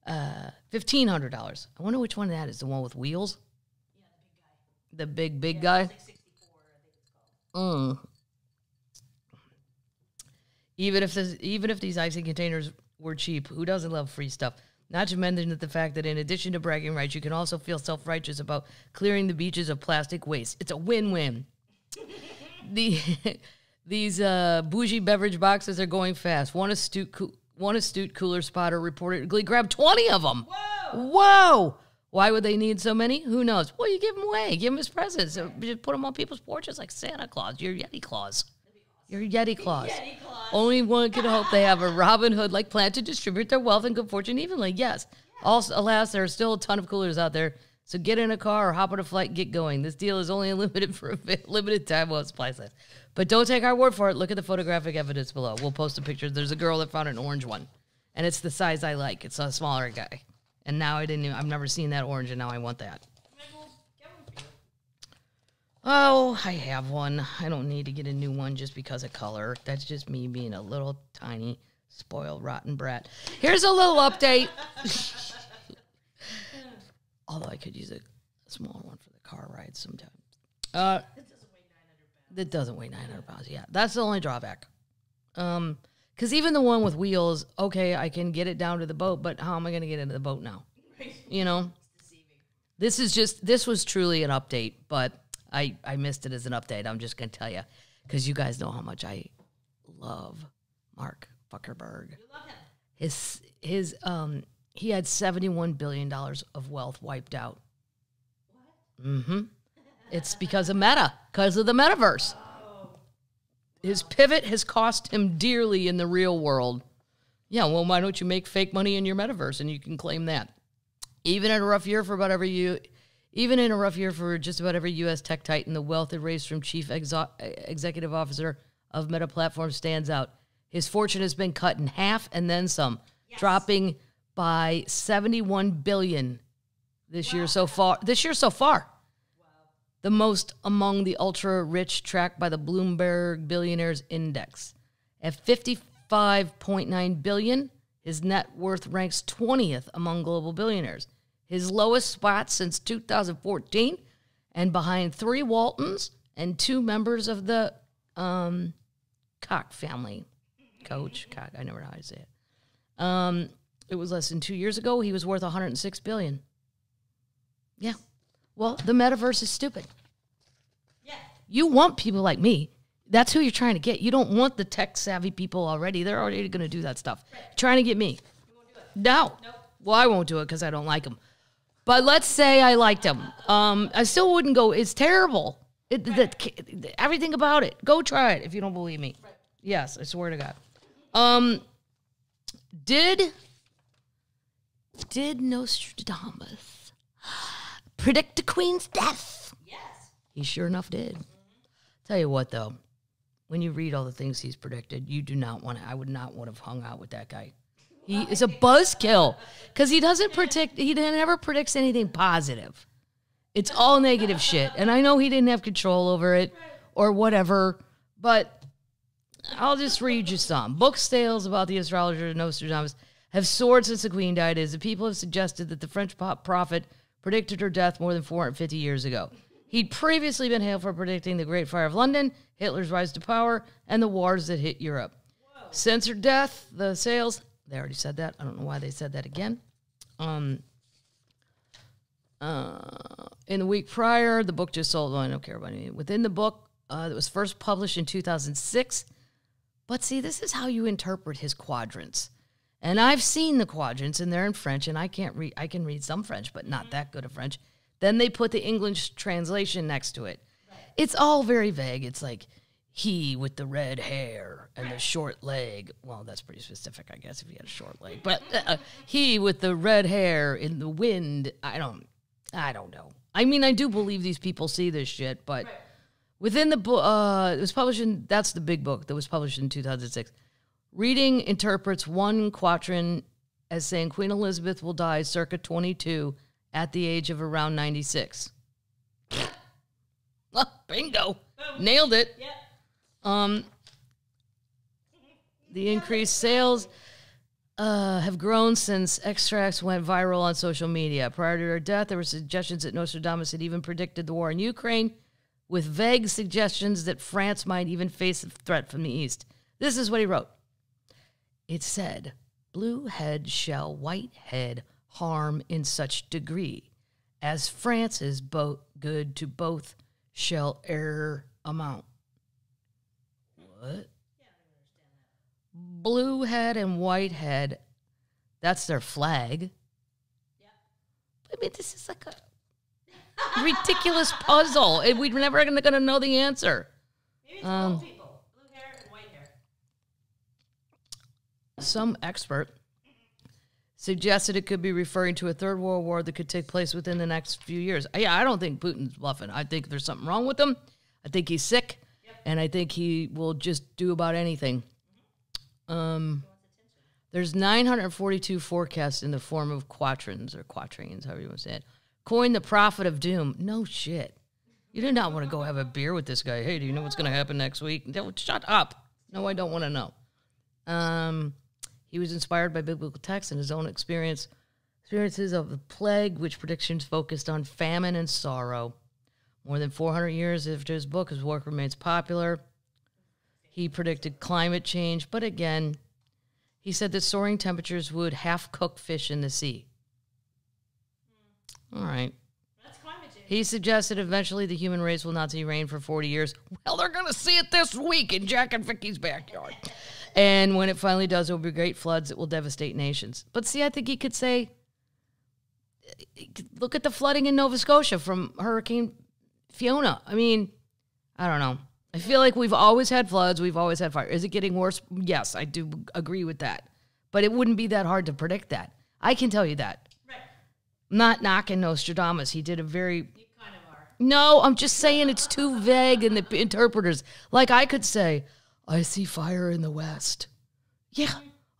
$1,500. I wonder which one that is. The one with wheels? Yeah, the big guy. It's like 64, I think it's called. Even if these icing containers were cheap, who doesn't love free stuff? Not to mention the fact that in addition to bragging rights, you can also feel self-righteous about clearing the beaches of plastic waste. It's a win-win. These bougie beverage boxes are going fast. One astute cooler spotter reportedly grabbed 20 of them. Whoa! Why would they need so many? Who knows? Well, you give them away. Give them as presents. Just put them on people's porches like Santa Claus. You're Yeti Claus. You're Yeti Claus. Only one can hope they have a Robin Hood-like plan to distribute their wealth and good fortune evenly. Yes. Also, alas, there are still a ton of coolers out there. So get in a car or hop on a flight and get going. This deal is only limited for a limited time while it's supply size. But don't take our word for it. Look at the photographic evidence below. We'll post a picture. There's a girl that found an orange one, and it's the size I like. It's a smaller guy. And now I've never seen that orange, and now I want that. Oh, I have one. I don't need to get a new one just because of color. That's just me being a little tiny, spoiled, rotten brat. Here's a little update. Although I could use a smaller one for the car ride sometimes. It doesn't weigh 900 pounds. Yeah, that's the only drawback. Because even the one with wheels, okay, I can get it down to the boat, but how am I going to get into the boat now? Right. You know? It's deceiving. This was truly an update, but I missed it as an update. I'm just going to tell you, because you guys know how much I love Mark Zuckerberg. You love him. He had $71 billion of wealth wiped out. What? Mm-hmm. It's because of Meta, because of the metaverse. Oh. His pivot has cost him dearly in the real world. Yeah, well, why don't you make fake money in your metaverse and you can claim that? Even in a rough year for just about every U.S. tech titan, the wealth it raised from chief executive officer of Meta Platforms stands out. His fortune has been cut in half and then some, dropping by $71 billion this year so far. Wow. The most among the ultra-rich tracked by the Bloomberg Billionaires Index. At $55.9 billion, his net worth ranks 20th among global billionaires. His lowest spot since 2014, and behind 3 Waltons and 2 members of the Koch family. Koch, I never know how to say it. It was less than 2 years ago. He was worth $106 billion. Yeah. Well, the metaverse is stupid. Yeah. You want people like me. That's who you're trying to get. You don't want the tech-savvy people already. They're already going to do that stuff. Right. Trying to get me. You won't do it. No. Nope. Well, I won't do it because I don't like them. But let's say I liked him. I still wouldn't go. It's terrible. Everything about it. Go try it if you don't believe me. Right. Yes, I swear to God. Did Nostradamus predict the Queen's death? Yes. He sure enough did. Mm-hmm. Tell you what, though. When you read all the things he's predicted, I would not want to have hung out with that guy. He is a buzzkill because he never predicts anything positive. It's all negative shit. And I know he didn't have control over it or whatever, but I'll just read you some. Book sales about the astrologer Nostradamus have soared since the Queen died, as the people have suggested that the French prophet predicted her death more than 450 years ago. He'd previously been hailed for predicting the Great Fire of London, Hitler's rise to power, and the wars that hit Europe. Whoa. Since her death, the sales, they already said that. I don't know why they said that again. In the week prior, the book just sold. Well, I don't care about anything. Within the book, that was first published in 2006. But see, this is how you interpret his quadrants. And I've seen the quadrants, and they're in French, and I can't read. I can read some French, but not that good of French. Then they put the English translation next to it. Right. It's all very vague. It's like, he with the red hair and the short leg. Well, that's pretty specific, I guess, if he had a short leg. But he with the red hair in the wind. I don't know. I mean, I do believe these people see this shit, but within the book, it was published in, that's the big book that was published in 2006. Reading interprets one quatrain as saying Queen Elizabeth will die circa 22 at the age of around 96. Oh, bingo. Boom. Nailed it. Yep. The increased sales have grown since extracts went viral on social media. Prior to her death, there were suggestions that Nostradamus had even predicted the war in Ukraine, with vague suggestions that France might even face a threat from the east. This is what he wrote. It said, blue head shall white head harm in such degree, as France is both good to both shall error amount. What? Yeah, I don't understand that. Blue head and white head, that's their flag. Yeah. I mean, this is like a ridiculous puzzle. We're never going to know the answer. Maybe it's old people. Blue hair and white hair. Some expert suggested it could be referring to a third world war that could take place within the next few years. Yeah, I don't think Putin's bluffing. I think there's something wrong with him. I think he's sick, and I think he will just do about anything. There's 942 forecasts in the form of quatrains, or quatrains, however you want to say it. Coined the prophet of doom. No shit. You do not want to go have a beer with this guy. Hey, do you know what's going to happen next week? Shut up. No, I don't want to know. He was inspired by biblical texts and his own experiences of the plague, which predictions focused on famine and sorrow. More than 400 years after his book, his work remains popular. He predicted climate change, but again, he said that soaring temperatures would half-cook fish in the sea. All right. That's climate change. He suggested eventually the human race will not see rain for 40 years. Well, they're going to see it this week in Jack and Vicky's backyard. And when it finally does, there will be great floods that will devastate nations. But see, I think he could say, look at the flooding in Nova Scotia from Hurricane Fiona. I mean, I don't know. I feel like we've always had floods. We've always had fire. Is it getting worse? Yes, I do agree with that. But it wouldn't be that hard to predict that. I can tell you that. Right. I'm not knocking Nostradamus. He did a very... You kind of are. No, I'm just saying it's too vague in the interpreters. Like I could say... I see fire in the west. Yeah,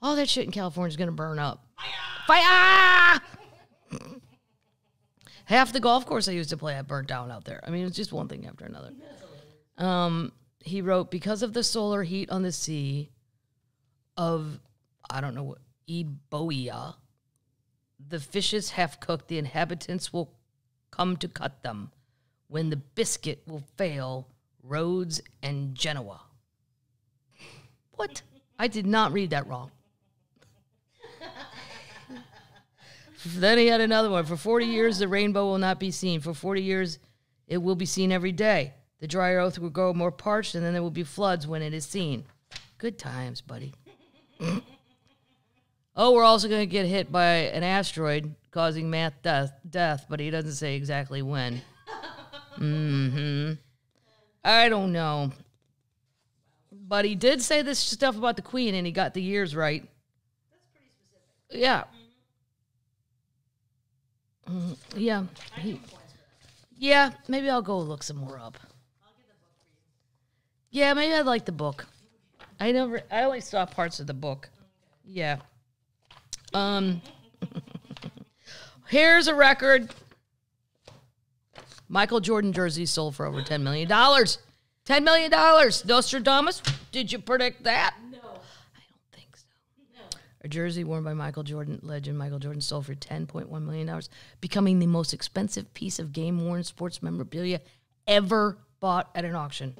all that shit in California is going to burn up. Fire! Half the golf course I used to play, I burnt down out there. I mean, it's just one thing after another. He wrote, because of the solar heat on the sea of, I don't know what, Eboia, the fishes half cooked, the inhabitants will come to cut them when the biscuit will fail Rhodes and Genoa. What? I did not read that wrong. Then he had another one. For 40 years, the rainbow will not be seen. For 40 years, it will be seen every day. The dry earth will grow more parched, and then there will be floods when it is seen. Good times, buddy. Oh, we're also going to get hit by an asteroid causing mass death, but he doesn't say exactly when. I don't know. But he did say this stuff about the Queen, and he got the years right. That's pretty specific. Yeah. Yeah. Yeah, maybe I'll go look some more up. I'll get the book for you. Yeah, maybe I'd like the book. I only saw parts of the book. Yeah. Here's a record. Michael Jordan jersey sold for over $10 million. $10 million. Nostradamus, did you predict that? No. I don't think so. No. A jersey worn by Michael Jordan, legend Michael Jordan, sold for $10.1 million, becoming the most expensive piece of game-worn sports memorabilia ever bought at an auction.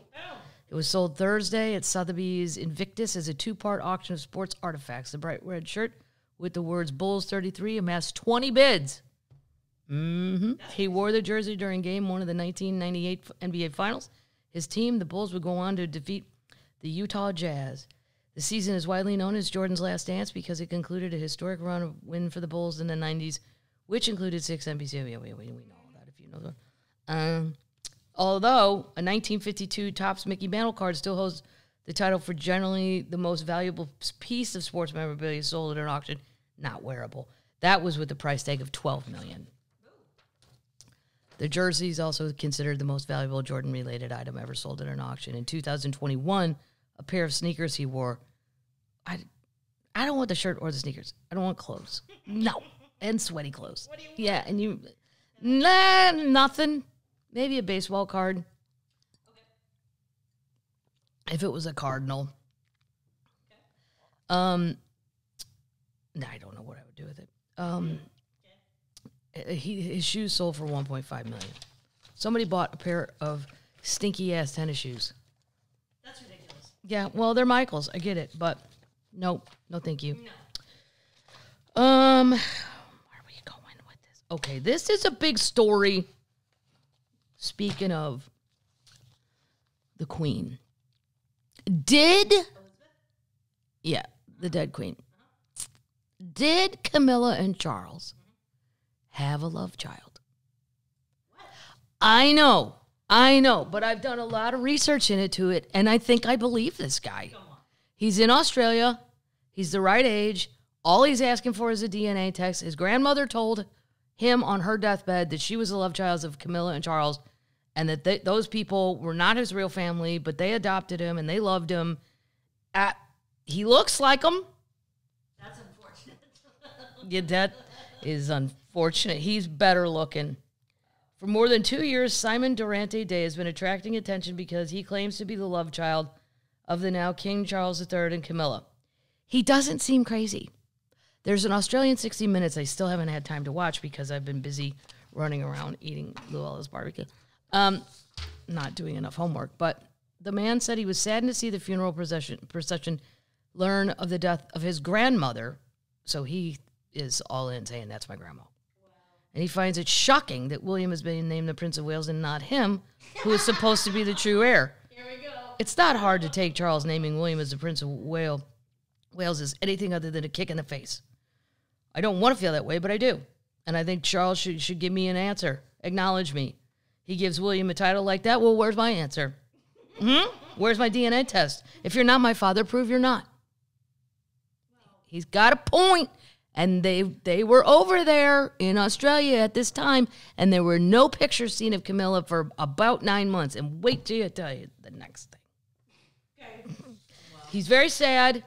It was sold Thursday at Sotheby's Invictus as a two-part auction of sports artifacts. The bright red shirt with the words Bulls 33 amassed 20 bids. He wore the jersey during Game 1 of the 1998 NBA Finals. His team, the Bulls, would go on to defeat the Utah Jazz. The season is widely known as Jordan's last dance because it concluded a historic run of win for the Bulls in the 90s, which included 6 NBC. We know all that if you know that. Although a 1952 Topps Mickey Mantle card still holds the title for generally the most valuable piece of sports memorabilia sold at an auction, not wearable. That was with the price tag of $12 million. The jersey is also considered the most valuable Jordan-related item ever sold at an auction. In 2021, a pair of sneakers he wore. I don't want the shirt or the sneakers. I don't want clothes. No. And sweaty clothes. What do you want? Yeah, and you... Nah, nothing. Maybe a baseball card. Okay. If it was a Cardinal. Okay. Nah, I don't know what I would do with it. His shoes sold for $1.5 million. Somebody bought a pair of stinky-ass tennis shoes. That's ridiculous. Yeah, well, they're Michael's. I get it, but nope. No, thank you. No. Where are we going with this? Okay, this is a big story. Speaking of the Queen. The dead Queen. Did Camilla and Charles have a love child? What? I know, but I've done a lot of research into it, and I think I believe this guy. He's in Australia. He's the right age. All he's asking for is a DNA test. His grandmother told him on her deathbed that she was the love child of Camilla and Charles, and that those people were not his real family, but they adopted him, and they loved him. He looks like them. That's unfortunate. Yeah, that is unfortunate. He's better looking. For more than 2 years, Simon Durante Day has been attracting attention because he claims to be the love child of the now King Charles III and Camilla. He doesn't seem crazy. There's an Australian 60 Minutes I still haven't had time to watch because I've been busy running around eating Luella's barbecue. Not doing enough homework. But the man said he was saddened to see the funeral procession learn of the death of his grandmother. So he is all in saying, that's my grandma. Wow. And he finds it shocking that William has been named the Prince of Wales and not him, who is supposed to be the true heir. Here we go. It's not hard to take Charles naming William as the Prince of Wales as anything other than a kick in the face. I don't want to feel that way, but I do. And I think Charles should give me an answer. Acknowledge me. He gives William a title like that. Well, where's my answer? Where's my DNA test? If you're not my father, prove you're not. He's got a point. And they were over there in Australia at this time, and there were no pictures seen of Camilla for about 9 months. And wait till I tell you the next thing. Okay. Wow. He's very sad.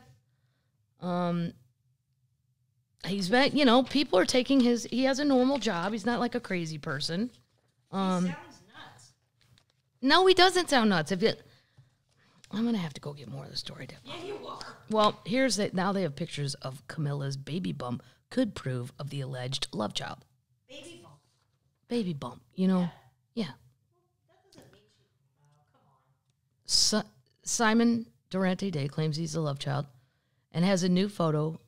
He's been, people are taking he has a normal job. He's not like a crazy person. He sounds nuts. No, he doesn't sound nuts. I'm going to have to go get more of the story. Yeah, you are. Well, now they have pictures of Camilla's baby bump could prove of the alleged love child. Baby bump. Baby bump, Yeah. Yeah. That doesn't mean come on. Simon Durante Day claims he's the love child and has a new photo,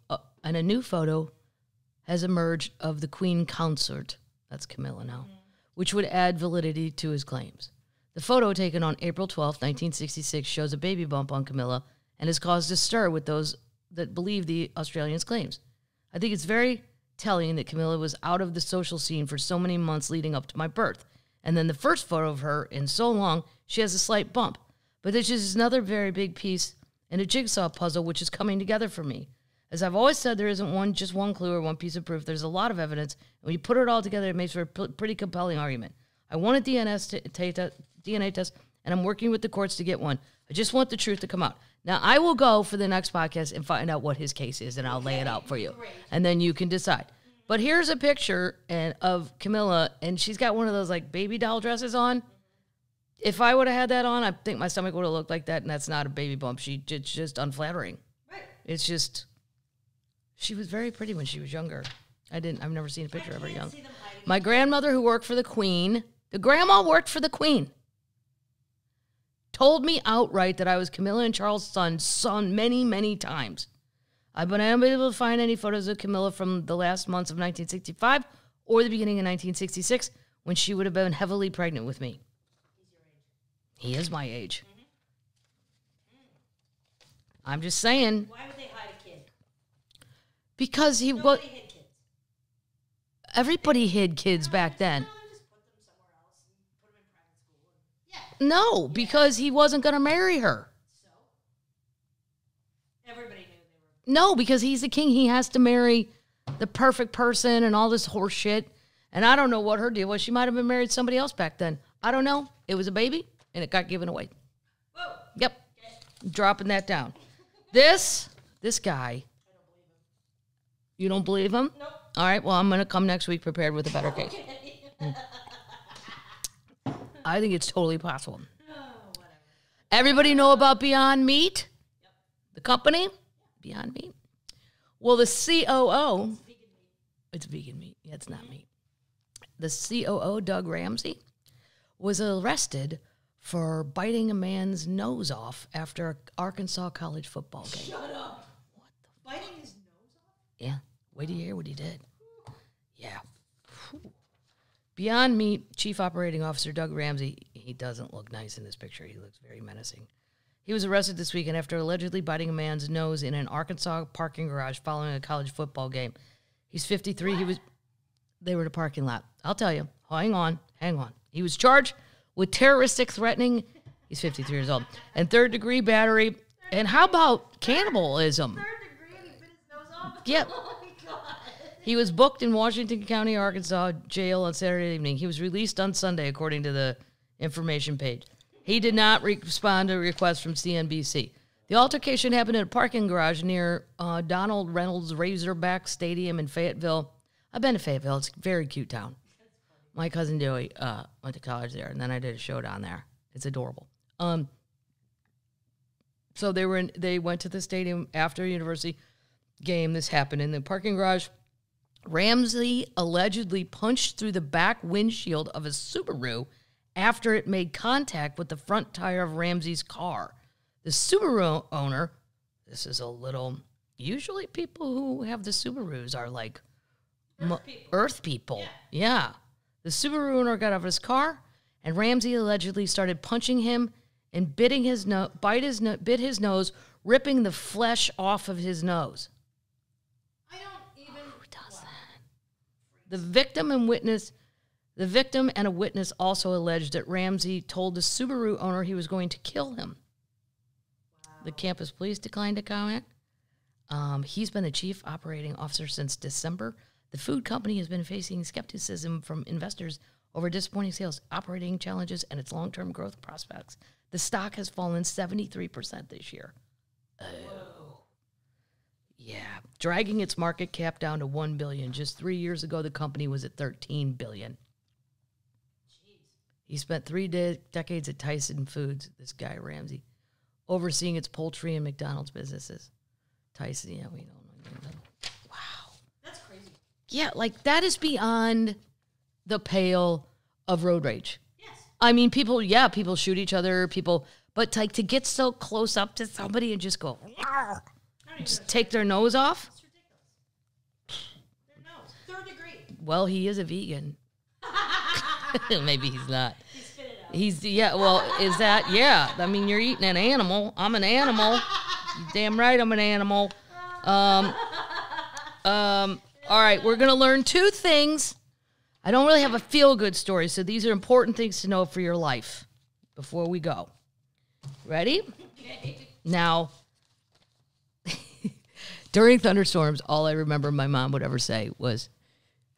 has emerged of the Queen consort, that's Camilla now, which would add validity to his claims. The photo taken on April 12, 1966, shows a baby bump on Camilla and has caused a stir with those that believe the Australian's claims. I think it's very telling that Camilla was out of the social scene for so many months leading up to my birth. And then the first photo of her in so long, she has a slight bump. But this is another very big piece in a jigsaw puzzle which is coming together for me. As I've always said, there isn't just one clue or one piece of proof. There's a lot of evidence. And when you put it all together, it makes for a pretty compelling argument. I want a DNA test, and I'm working with the courts to get one. I just want the truth to come out. Now, I will go for the next podcast and find out what his case is, and I'll lay it out for you. Great. And then you can decide. But here's a picture of Camilla, and she's got one of those, baby doll dresses on. If I would have had that on, I think my stomach would have looked like that, and that's not a baby bump. It's just unflattering. Right. It's just, she was very pretty when she was younger. I've never seen a picture of her young. My grandmother who worked for the Queen, the grandma worked for the Queen. told me outright that I was Camilla and Charles' son many, many times. I've been unable to find any photos of Camilla from the last months of 1965 or the beginning of 1966 when she would have been heavily pregnant with me. He's your age. He is my age. I'm just saying. Why would they hide a kid? Because Nobody hid kids. Everybody hid kids back then. No, just put them somewhere else and put them in private school. No, because he wasn't going to marry her. So? Everybody knew they were. No, because he's the king. He has to marry the perfect person and all this horse shit. And I don't know what her deal was. She might have been married to somebody else back then. I don't know. It was a baby, and it got given away. Whoa. Yep. Okay. Dropping that down. This guy. I don't believe him. You don't believe him? Nope. All right, well, I'm going to come next week prepared with a better case. I think it's totally possible. Oh, whatever. Everybody know about Beyond Meat? Yep. The company? Beyond Meat. Well, the COO. It's vegan meat. It's vegan meat. Yeah, it's not meat. The COO, Doug Ramsey, was arrested for biting a man's nose off after an Arkansas college football game. Shut up. What the? Biting his nose off? Yeah. Wait till you hear what he did. Yeah. Whew. Beyond Meat Chief Operating Officer Doug Ramsey, he doesn't look nice in this picture. He looks very menacing. He was arrested this weekend after allegedly biting a man's nose in an Arkansas parking garage following a college football game. He's 53. They were in a parking lot. I'll tell you. Hang on. He was charged with terroristic threatening. He's 53 years old. And third-degree battery. And how about cannibalism? Third degree and he bit his nose off? Yep. Oh my God. He was booked in Washington County, Arkansas jail on Saturday evening. He was released on Sunday, according to the information page. He did not respond to a request from CNBC. The altercation happened in a parking garage near Donald Reynolds Razorback Stadium in Fayetteville. I've been to Fayetteville. It's a very cute town. My cousin Dewey went to college there, and then I did a show down there. It's adorable. So they went to the stadium after a university game. This happened in the parking garage. Ramsey allegedly punched through the back windshield of a Subaru after it made contact with the front tire of Ramsey's car. The Subaru owner, this is a little, usually people who have the Subarus are like Earth people. Yeah. The Subaru owner got out of his car, and Ramsey allegedly started punching him and bit his nose, ripping the flesh off of his nose. I don't even. Who does that? The victim and a witness also alleged that Ramsey told the Subaru owner he was going to kill him. Wow. The campus police declined to comment. He's been the chief operating officer since December. The food company has been facing skepticism from investors over disappointing sales, operating challenges, and its long-term growth prospects. The stock has fallen 73% this year. Oh. Yeah. Dragging its market cap down to $1 billion. Just 3 years ago, the company was at $13 billion. Jeez. He spent 3 decades at Tyson Foods, this guy Ramsey, overseeing its poultry and McDonald's businesses. Tyson, yeah, we don't know. Wow. That's crazy. Yeah, like that is beyond the pale of road rage. Yes. I mean, people shoot each other, but like to get so close up to somebody and just go, just take their nose off. That's ridiculous. Their nose. Third degree. Well, he is a vegan. Maybe he's not. He spit it out. Is that, yeah. I mean, you're eating an animal. I'm an animal. You're damn right I'm an animal. All right, we're going to learn 2 things. I don't really have a feel-good story, so these are important things to know for your life before we go. Ready? Okay. Now, during thunderstorms, all I remember my mom would ever say was,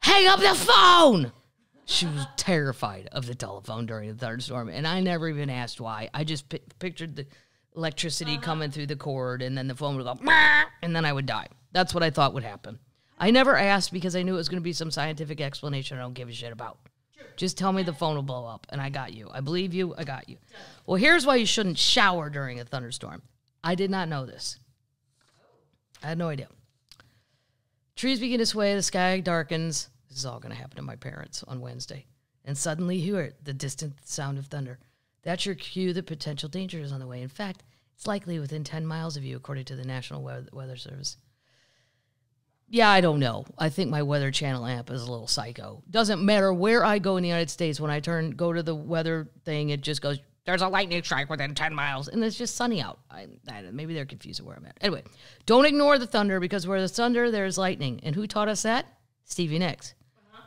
hang up the phone! She was terrified of the telephone during the thunderstorm, and I never even asked why. I just pictured the electricity coming through the cord, and then the phone would go, and then I would die. That's what I thought would happen. I never asked because I knew it was going to be some scientific explanation I don't give a shit about. Sure. Just tell me the phone will blow up, and I got you. I believe you. I got you. Well, here's why you shouldn't shower during a thunderstorm. I did not know this. I had no idea. Trees begin to sway, the sky darkens. This is all going to happen to my parents on Wednesday. And suddenly you hear the distant sound of thunder. That's your cue that potential danger is on the way. In fact, it's likely within 10 miles of you, according to the National Weather Service. Yeah, I don't know. I think my Weather Channel app is a little psycho. Doesn't matter where I go in the United States. When I go to the weather thing, it just goes, there's a lightning strike within 10 miles. And it's just sunny out. Maybe they're confused with where I'm at. Anyway, don't ignore the thunder, because where there's thunder, there's lightning. And who taught us that? Stevie Nicks.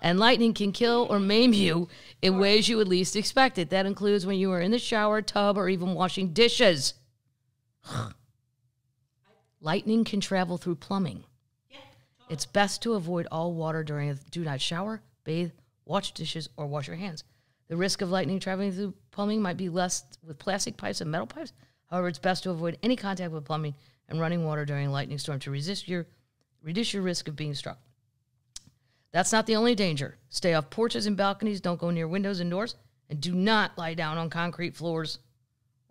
And lightning can kill or maim you in ways you would least expect it. That includes when you are in the shower, tub, or even washing dishes. Lightning can travel through plumbing. It's best to avoid all water do not shower, bathe, wash dishes, or wash your hands. The risk of lightning traveling through plumbing might be less with plastic pipes and metal pipes. However, it's best to avoid any contact with plumbing and running water during a lightning storm to reduce your risk of being struck. That's not the only danger. Stay off porches and balconies, don't go near windows and doors, and do not lie down on concrete floors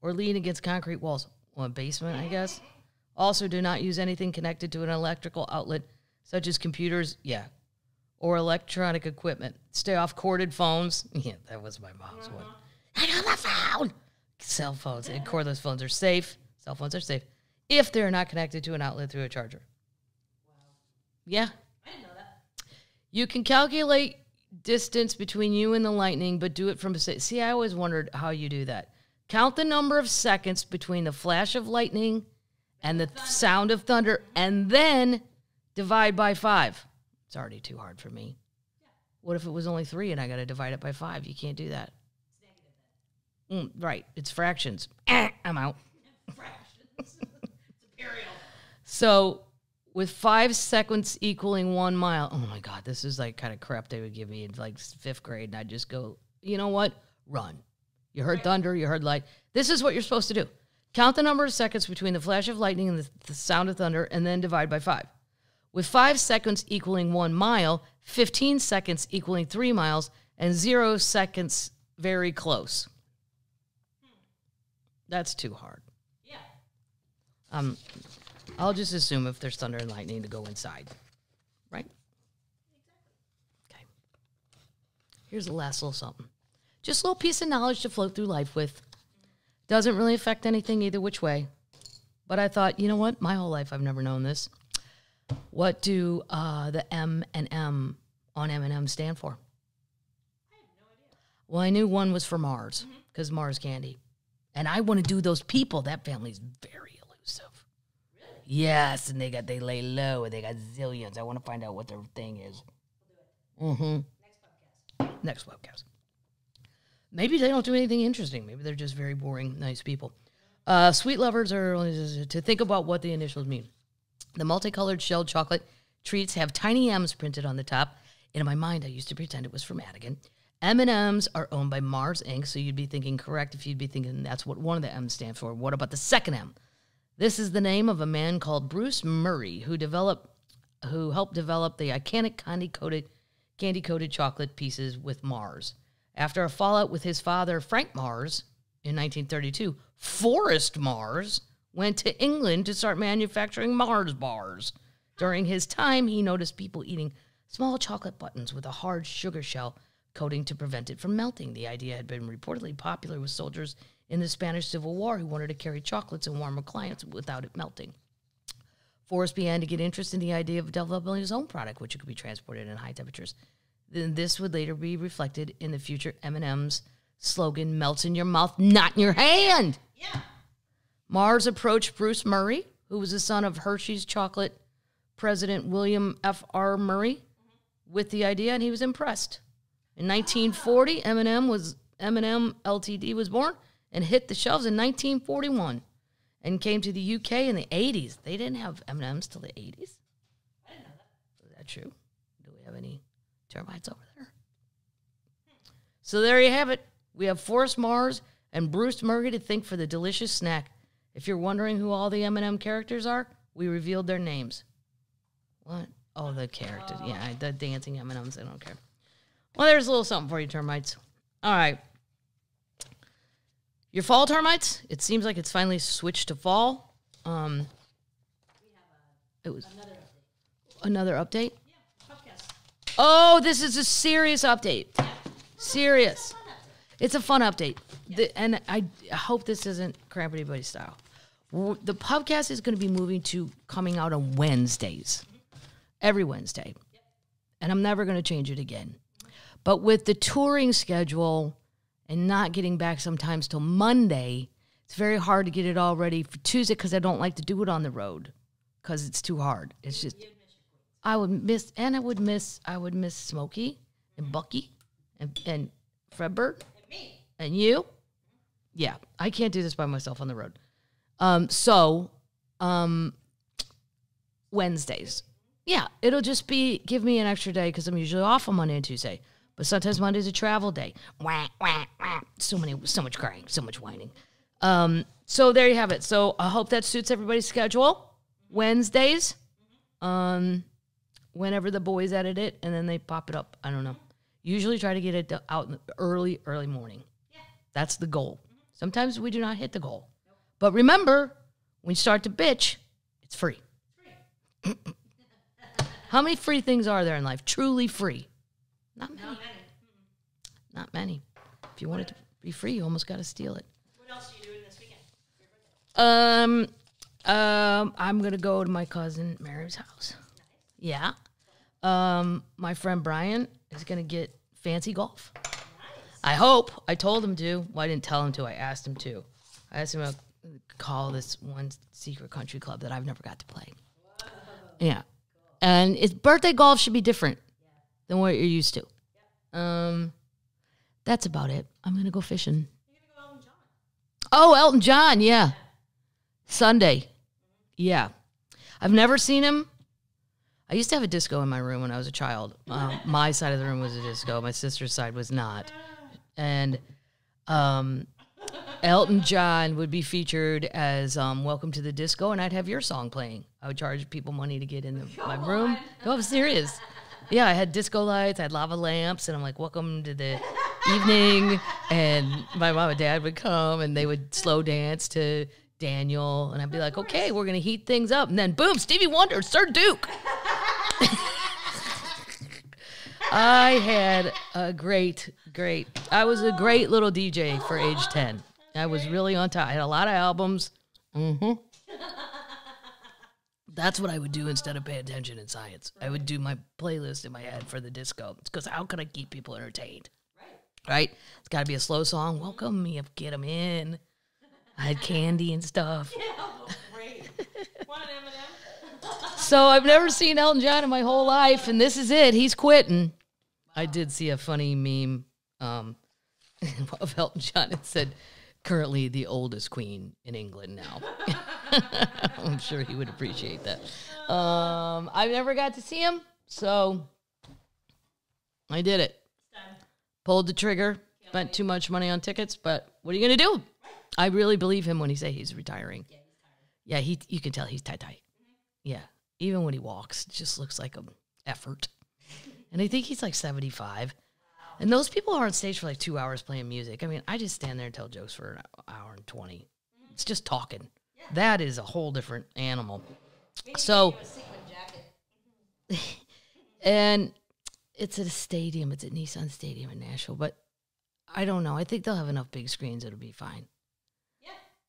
or lean against concrete walls. Well, a basement, I guess. Also, do not use anything connected to an electrical outlet, such as computers, or electronic equipment. Stay off corded phones. Yeah, that was my mom's one. I got my phone. Cell phones and cordless phones are safe. Cell phones are safe if they're not connected to an outlet through a charger. Wow. Yeah. I didn't know that. You can calculate distance between you and the lightning, but do it from a... See, I always wondered how you do that. Count the number of seconds between the flash of lightning and the sound of thunder, and then divide by 5. It's already too hard for me. Yeah. What if it was only 3 and I got to divide it by 5? You can't do that. It's negative then. Right. It's fractions. I'm out. Fractions. It's imperial. So with 5 seconds equaling 1 mile, oh my God, this is like kind of crap they would give me in like 5th grade. And I'd just go, you know what? Run. You heard thunder, you heard light. This is what you're supposed to do. Count the number of seconds between the flash of lightning and the sound of thunder, and then divide by 5. With 5 seconds equaling 1 mile, 15 seconds equaling 3 miles, and 0 seconds very close. That's too hard. Yeah. I'll just assume if there's thunder and lightning to go inside. Right? Exactly. Okay. Here's the last little something. Just a little piece of knowledge to float through life with. Doesn't really affect anything either which way. But I thought, you know what? My whole life I've never known this. What do the M and M on M&M stand for? I have no idea. Well, I knew one was for Mars, because Mars candy. And I want to do those people. That family's very elusive. Really? Yes, and they lay low, and they got zillions. I want to find out what their thing is. We'll do it. Next webcast. Maybe they don't do anything interesting. Maybe they're just very boring, nice people. Sweet lovers are to think about what the initials mean. The multicolored shelled chocolate treats have tiny M's printed on the top. And in my mind, I used to pretend it was from Madigan. M&M's are owned by Mars Inc., so you'd be thinking correct if you'd be thinking that's what one of the M's stands for. What about the second M? This is the name of a man called Bruce Murray, who helped develop the iconic candy-coated chocolate pieces with Mars. After a fallout with his father, Frank Mars, in 1932, Forrest Mars went to England to start manufacturing Mars bars. During his time, he noticed people eating small chocolate buttons with a hard sugar shell coating to prevent it from melting. The idea had been reportedly popular with soldiers in the Spanish Civil War who wanted to carry chocolates and warm clients without it melting. Forrest began to get interested in the idea of developing his own product, which could be transported in high temperatures. Then this would later be reflected in the future M&M's slogan, melts in your mouth, not in your hand. Yeah. Mars approached Bruce Murray, who was the son of Hershey's chocolate president William F.R. Murray, with the idea, and he was impressed. In 1940, M&M Ltd. was born and hit the shelves in 1941 and came to the UK in the 80s. They didn't have M&Ms till the 80s. I didn't know that. Is that true? Do we have any termites over there? So there you have it. We have Forrest Mars and Bruce Murray to thank for the delicious snack. If you're wondering who all the M&M characters are, we revealed their names. What? Oh, the characters. Yeah, the dancing M&Ms. I don't care. Well, there's a little something for you, termites. All right. Your fall termites, it seems like it's finally switched to fall. We have Another update? Yeah, Pubcast. Oh, this is a serious update. Yeah. Serious. It's a fun update. And I hope this isn't cramp anybody's style. The Pubcast is going to be moving to coming out on Wednesdays. Every Wednesday. And I'm never going to change it again. But with the touring schedule and not getting back sometimes till Monday, it's very hard to get it all ready for Tuesday because I don't like to do it on the road because it's too hard. It's just I would miss Smokey and Bucky and Fredbird And me. and you. Yeah, I can't do this by myself on the road. Wednesdays. Yeah, it'll just be give me an extra day because I'm usually off on Monday and Tuesday. But sometimes Monday's a travel day. Wah, wah, wah. So much crying, so much whining. So there you have it. So I hope that suits everybody's schedule. Wednesdays, whenever the boys edit it, and then they pop it up. I don't know. Usually try to get it out in the early morning. Yeah. That's the goal. Sometimes we do not hit the goal. Nope. But remember, when you start to bitch, it's free. How many free things are there in life? Truly free. Not many. Not many. If you want it to be free, you almost got to steal it. What else are you doing this weekend? I'm gonna go to my cousin Mary's house. Nice. Yeah. My friend Brian is gonna get fancy golf. Nice. I hope. I told him to. Well, I didn't tell him to. I asked him to. I asked him to call this one secret country club that I've never got to play. Whoa. Yeah. And it's birthday golf should be different than what you're used to. Yeah. That's about it. I'm going to go fishing. You're going to go Elton John. Oh, Elton John, yeah. Sunday. Mm-hmm. Yeah. I've never seen him. I used to have a disco in my room when I was a child. My side of the room was a disco. My sister's side was not. And Elton John would be featured as Welcome to the Disco, and I'd have your song playing. I would charge people money to get in my room. No, I'm serious. Yeah, I had disco lights, I had lava lamps, and I'm like, welcome to the evening. And my mom and dad would come, and they would slow dance to Daniel. And I'd be like, okay, we're going to heat things up. And then, boom, Stevie Wonder, Sir Duke. I had a great, I was a great little DJ for age 10. I was really on top. I had a lot of albums. Mm-hmm. That's what I would do instead of pay attention in science. I would do my playlist in my head for the disco. It's because how can I keep people entertained? Right? It's got to be a slow song. Welcome me up, get them in. I had candy and stuff. Yeah, great. Want an M&M? So I've never seen Elton John in my whole life, and this is it. He's quitting. Wow. I did see a funny meme of Elton John. It said, currently the oldest queen in England now. I'm sure he would appreciate that. I've never got to see him, so I did it. Pulled the trigger, spent too much money on tickets, but what are you going to do? I really believe him when he say he's retiring. Yeah, he's tired. Yeah, you can tell he's tight. Mm-hmm. Yeah, even when he walks, it just looks like an effort. And I think he's like 75. Wow. And those people are on stage for like 2 hours playing music. I mean, I just stand there and tell jokes for an hour and 20. Mm-hmm. It's just talking. Yeah. That is a whole different animal. Maybe so, a sequin jacket. And it's at a stadium. It's at Nissan Stadium in Nashville. But I don't know. I think they'll have enough big screens. It'll be fine.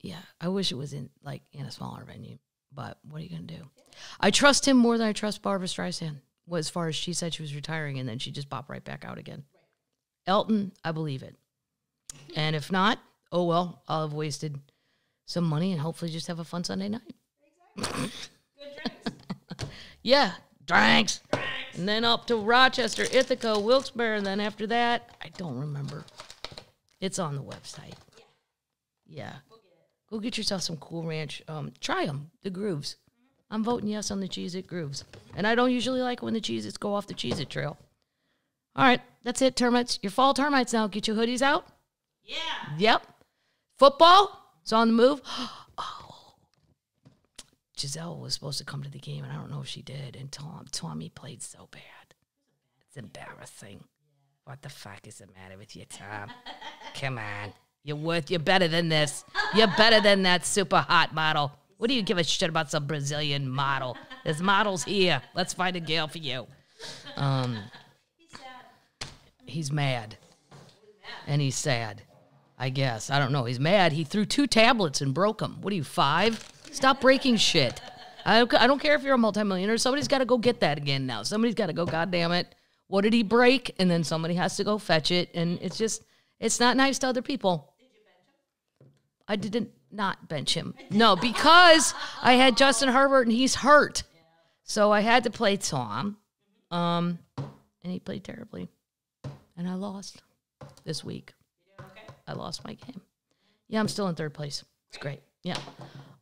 Yeah, I wish it was in a smaller venue, but what are you going to do? Yeah. I trust him more than I trust Barbra Streisand, as far as she said she was retiring, and then she just popped right back out again. Right. Elton, I believe it. And if not, oh well, I'll have wasted some money and hopefully just have a fun Sunday night. Exactly. Good drinks. Yeah, drinks. And then up to Rochester, Ithaca, Wilkes-Barre, and then after that, I don't remember. It's on the website. Yeah. Go get yourself some Cool Ranch. Try them, the grooves. I'm voting yes on the Cheez-It grooves. And I don't usually like when the Cheez-Its go off the Cheez-It trail. All right, that's it, termites. Your fall termites now. Get your hoodies out. Yeah. Yep. Football is on the move. Oh. Giselle was supposed to come to the game, and I don't know if she did. And Tommy played so bad. It's embarrassing. What the fuck is the matter with you, Tom? Come on. You're better than this. You're better than that super hot model. What do you give a shit about some Brazilian model? There's models here. Let's find a girl for you. He's sad. He's mad. And he's sad, I guess. I don't know. He's mad. He threw 2 tablets and broke them. What are you, 5? Stop breaking shit. I don't care if you're a multimillionaire. Somebody's got to go get that again now. Somebody's got to go, God damn it. What did he break? And then somebody has to go fetch it. And it's not nice to other people. Did you bench him? I didn't not bench him. No, because I had Justin Herbert and he's hurt. Yeah. So I had to play Tom. And he played terribly. And I lost this week. You doing okay? I lost my game. Yeah, I'm still in 3rd place. It's great. Yeah.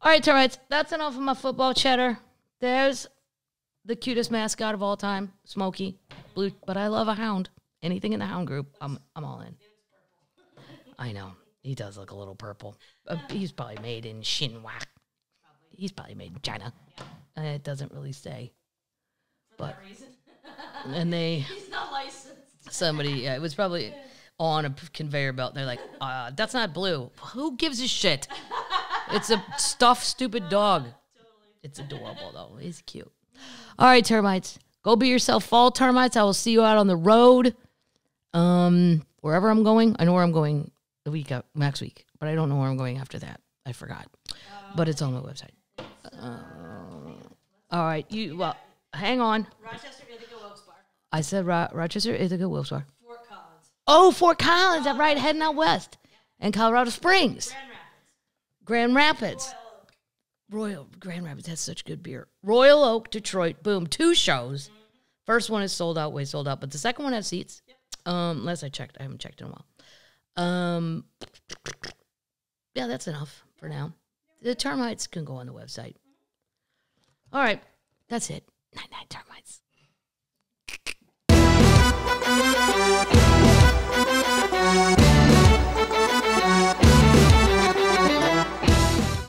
All right, termites. That's enough of my football chatter. There's the cutest mascot of all time, Smokey. Blue, but I love a hound. Anything in the hound group, I'm all in. I know. He does look a little purple. He's probably made in Shinwak. He's probably made in China. Yeah. It doesn't really say. For that reason. And He's not licensed. Somebody, it was probably on a conveyor belt. And they're like, that's not blue. Who gives a shit? It's a stuffed, stupid dog. Totally. It's adorable, though. He's cute. All right, termites. Go be yourself, fall termites. I will see you out on the road. Wherever I'm going. I know where I'm going the week next week, but I don't know where I'm going after that. I forgot. But it's on my website. All right. Hang on. Rochester, Ithaca, Wilkes-Barre. I said Rochester, Ithaca, Wilkes-Barre. Fort Collins. Oh, Fort Collins. That's right. Heading out west. And Colorado Springs. Grand Rapids. Grand Rapids has such good beer. Royal Oak, Detroit. Boom. 2 shows. First one is sold out, way sold out. But the second one has seats. Yep. Unless I checked. I haven't checked in a while. Yeah, that's enough for now. The termites can go on the website. All right. That's it. Night-night, termites.